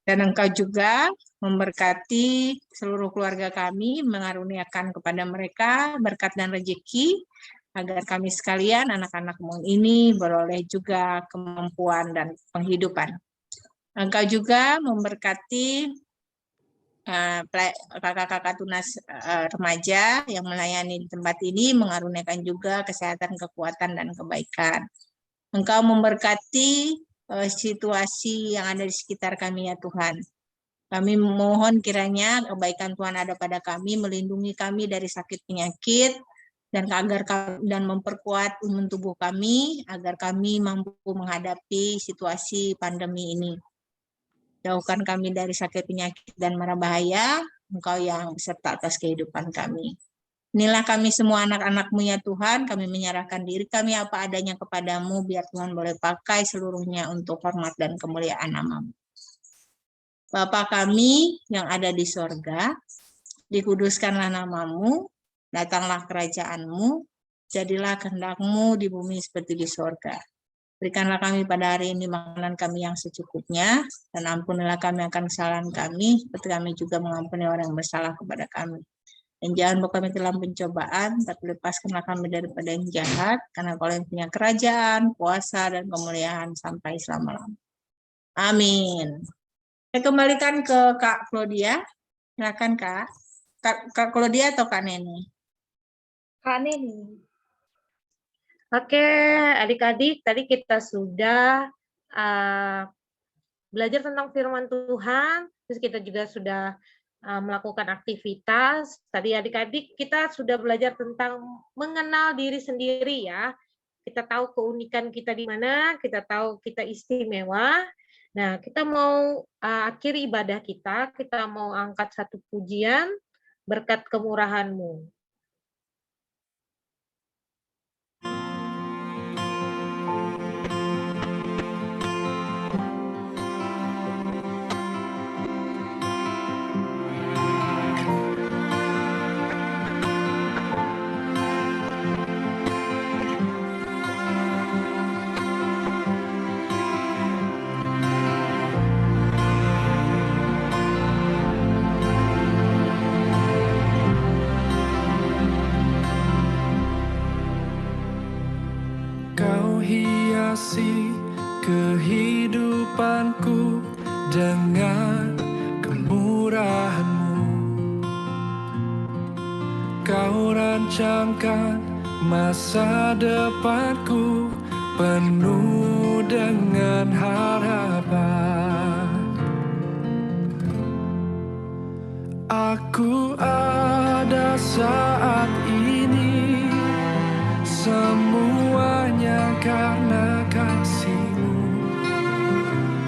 Dan Engkau juga memberkati seluruh keluarga kami, mengaruniakan kepada mereka berkat dan rezeki, agar kami sekalian, anak-anakmu ini, beroleh juga kemampuan dan penghidupan. Engkau juga memberkati kakak-kakak tunas remaja yang melayani di tempat ini, mengaruniakan juga kesehatan, kekuatan, dan kebaikan. Engkau memberkati situasi yang ada di sekitar kami ya Tuhan. Kami mohon kiranya kebaikan Tuhan ada pada kami, melindungi kami dari sakit penyakit, dan memperkuat imun tubuh kami agar kami mampu menghadapi situasi pandemi ini. Jauhkan kami dari sakit penyakit dan mara bahaya, Engkau yang beserta atas kehidupan kami. Inilah kami semua anak-anak-Mu ya Tuhan, kami menyerahkan diri kami apa adanya kepadamu, biar Tuhan boleh pakai seluruhnya untuk hormat dan kemuliaan nama-Mu. Bapa kami yang ada di sorga, dikuduskanlah nama-Mu, datanglah kerajaan-Mu, jadilah kehendak-Mu di bumi seperti di sorga. Berikanlah kami pada hari ini makanan kami yang secukupnya, dan ampunilah kami akan kesalahan kami, seperti kami juga mengampuni orang yang bersalah kepada kami. Dan jangan bawa kami ke dalam pencobaan, tapi lepaskanlah kami daripada yang jahat, karena Kau yang punya kerajaan, kuasa, dan kemuliaan sampai selama-lamanya. Amin. Saya kembalikan ke Kak Claudia. Silakan Kak. Kak Claudia atau Kak Neni? Kak Neni. Oke, adik-adik, tadi kita sudah belajar tentang firman Tuhan, terus kita juga sudah melakukan aktivitas. Tadi adik-adik kita sudah belajar tentang mengenal diri sendiri ya. Kita tahu keunikan kita di mana, kita tahu kita istimewa. Nah, kita mau akhiri ibadah kita mau angkat satu pujian, berkat kemurahan-Mu. Hiasi kehidupanku dengan kemurahan-Mu. Kau rancangkan masa depanku penuh dengan harapan. Aku ada saat ini, semuanya karena kasih-Mu.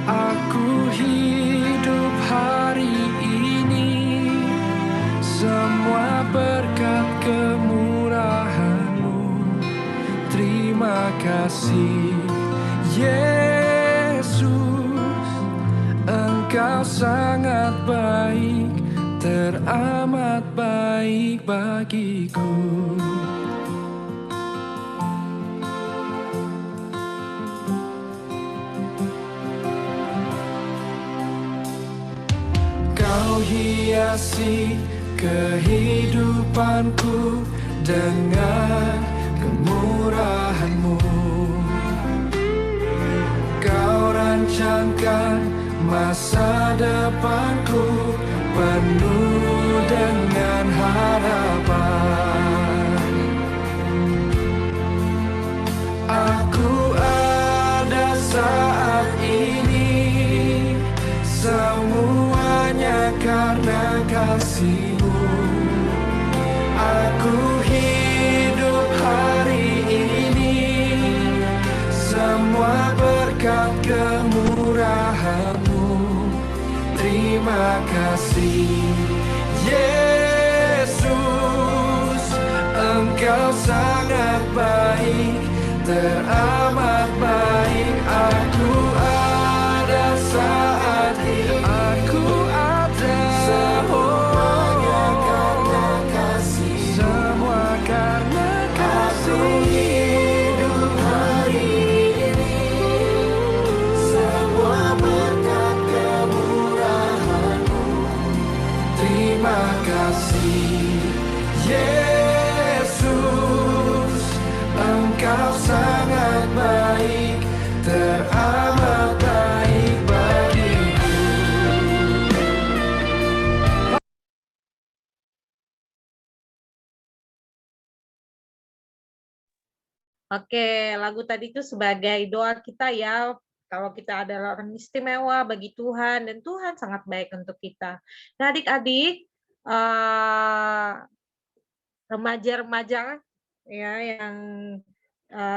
Aku hidup hari ini, semua berkat kemurahan-Mu. Terima kasih Yesus, Engkau sangat baik, teramat baik bagiku. Kau hiasi kehidupanku dengan kemurahan-Mu. Kau rancangkan masa depanku penuh dengan dan harapan. Aku ada saat ini, semuanya karena kasih-Mu. Aku hidup hari ini, semua berkat kemurahan-Mu. Terima kasih Yesus, Engkau sangat baik, teramat baik. Aku ada saat ini, aku ada, semuanya karena kasih, semua karena kasih. Aku hidup hari ini, semua berkat kemurahan-Mu. Terima kasih Yesus, Engkau sangat baik, teramat baik bagiku. Oke, lagu tadi itu sebagai doa kita ya. Kalau kita adalah orang istimewa bagi Tuhan dan Tuhan sangat baik untuk kita. Nah, adik-adik, remaja-remaja ya yang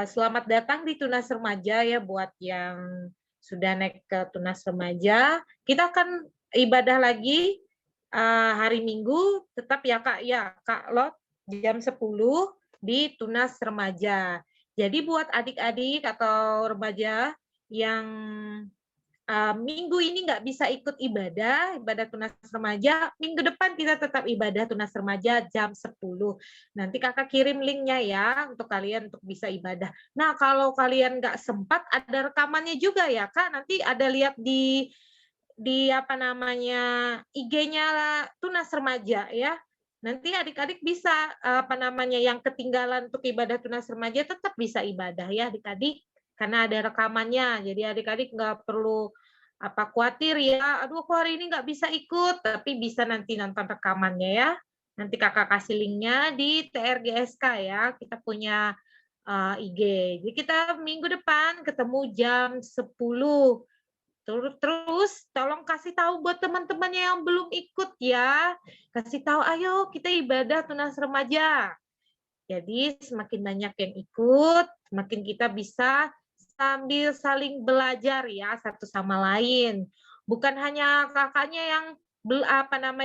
selamat datang di Tunas Remaja ya buat yang sudah naik ke Tunas Remaja. Kita akan ibadah lagi hari Minggu, tetap ya Kak Lot, jam 10 di Tunas Remaja. Jadi buat adik-adik atau remaja yang minggu ini nggak bisa ikut ibadah Tunas Remaja, minggu depan kita tetap ibadah Tunas Remaja jam 10. Nanti kakak kirim linknya ya untuk kalian untuk bisa ibadah. Nah kalau kalian nggak sempat ada rekamannya juga ya Kak, nanti ada lihat di apa namanya IG-nya Tunas Remaja ya. Nanti adik-adik bisa apa namanya yang ketinggalan untuk ibadah Tunas Remaja tetap bisa ibadah ya adik-adik, karena ada rekamannya. Jadi adik-adik nggak perlu khawatir ya, aduh aku hari ini nggak bisa ikut, tapi bisa nanti nonton rekamannya ya. Nanti kakak kasih linknya di TRGSK ya, kita punya IG. Jadi kita minggu depan ketemu jam 10. Terus tolong kasih tahu buat teman-temannya yang belum ikut ya. Kasih tahu, ayo kita ibadah Tunas Remaja. Jadi semakin banyak yang ikut, semakin kita bisa sambil saling belajar ya satu sama lain. Bukan hanya kakaknya yang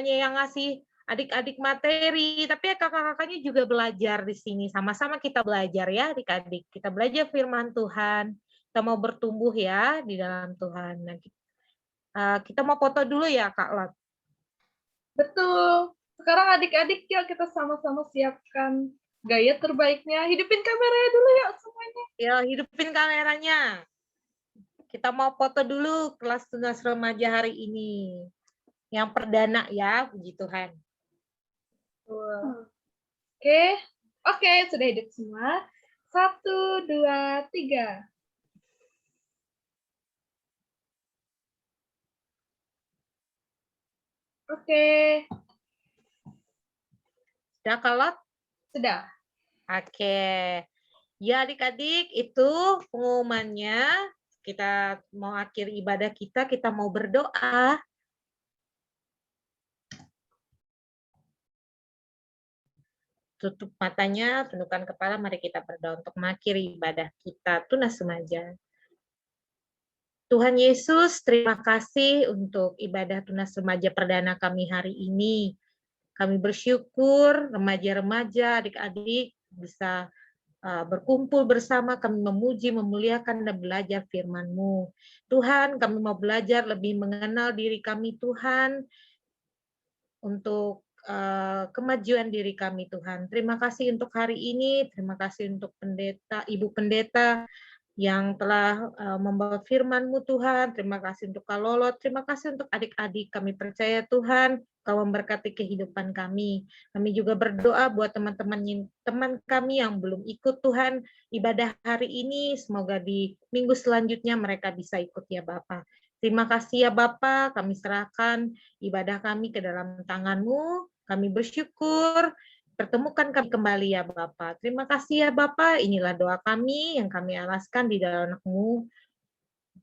yang ngasih adik-adik materi, tapi kakak-kakaknya juga belajar di sini. Sama-sama kita belajar ya adik-adik. Kita belajar firman Tuhan. Kita mau bertumbuh ya di dalam Tuhan. Nah, kita mau foto dulu ya Kak Lot. Betul. Sekarang adik-adik yuk kita sama-sama siapkan gaya terbaiknya. Hidupin kameranya dulu ya semuanya. Ya, hidupin kameranya. Kita mau foto dulu kelas Tunas Remaja hari ini. Yang perdana ya, puji Tuhan. Oke, sudah hidup semua. 1, 2, 3. Oke. Sudah Kak Lot? Sudah. Oke. Ya adik-adik, itu pengumumannya. Kita mau akhir ibadah kita mau berdoa. Tutup matanya, tundukkan kepala, mari kita berdoa untuk mengakhiri ibadah kita Tunas Remaja. Tuhan Yesus, terima kasih untuk ibadah Tunas Remaja perdana kami hari ini. Kami bersyukur remaja-remaja, adik-adik bisa berkumpul bersama, kami memuji, memuliakan, dan belajar firman-Mu. Tuhan, kami mau belajar lebih mengenal diri kami, Tuhan, untuk kemajuan diri kami, Tuhan. Terima kasih untuk hari ini, terima kasih untuk pendeta, Ibu Pendeta, yang telah membawa firman-Mu, Tuhan. Terima kasih untuk Kak Lolo, terima kasih untuk adik-adik. Kami percaya, Tuhan, Kau memberkati kehidupan kami. Kami juga berdoa buat teman kami yang belum ikut, Tuhan, ibadah hari ini. Semoga di minggu selanjutnya mereka bisa ikut ya Bapak. Terima kasih ya Bapak, kami serahkan ibadah kami ke dalam tangan-Mu. Kami bersyukur pertemukan kami kembali ya Bapak. Terima kasih ya Bapak. Inilah doa kami yang kami alaskan di dalam Anakmu,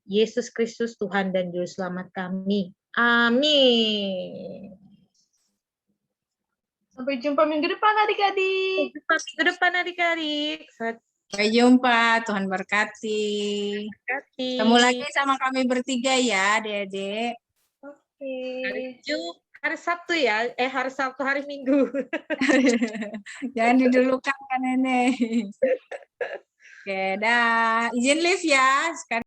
Yesus Kristus Tuhan dan Juru Selamat kami. Amin. Sampai jumpa minggu depan adik-adik. Minggu depan adik-adik. Sampai jumpa, Tuhan berkati. Ketemu lagi sama kami bertiga ya, Adik-adik. Oke. Hari Sabtu ya, hari Sabtu, hari Minggu. Jangan didulukan kan Nenek. Oke, dah. Izin live ya. Sekarang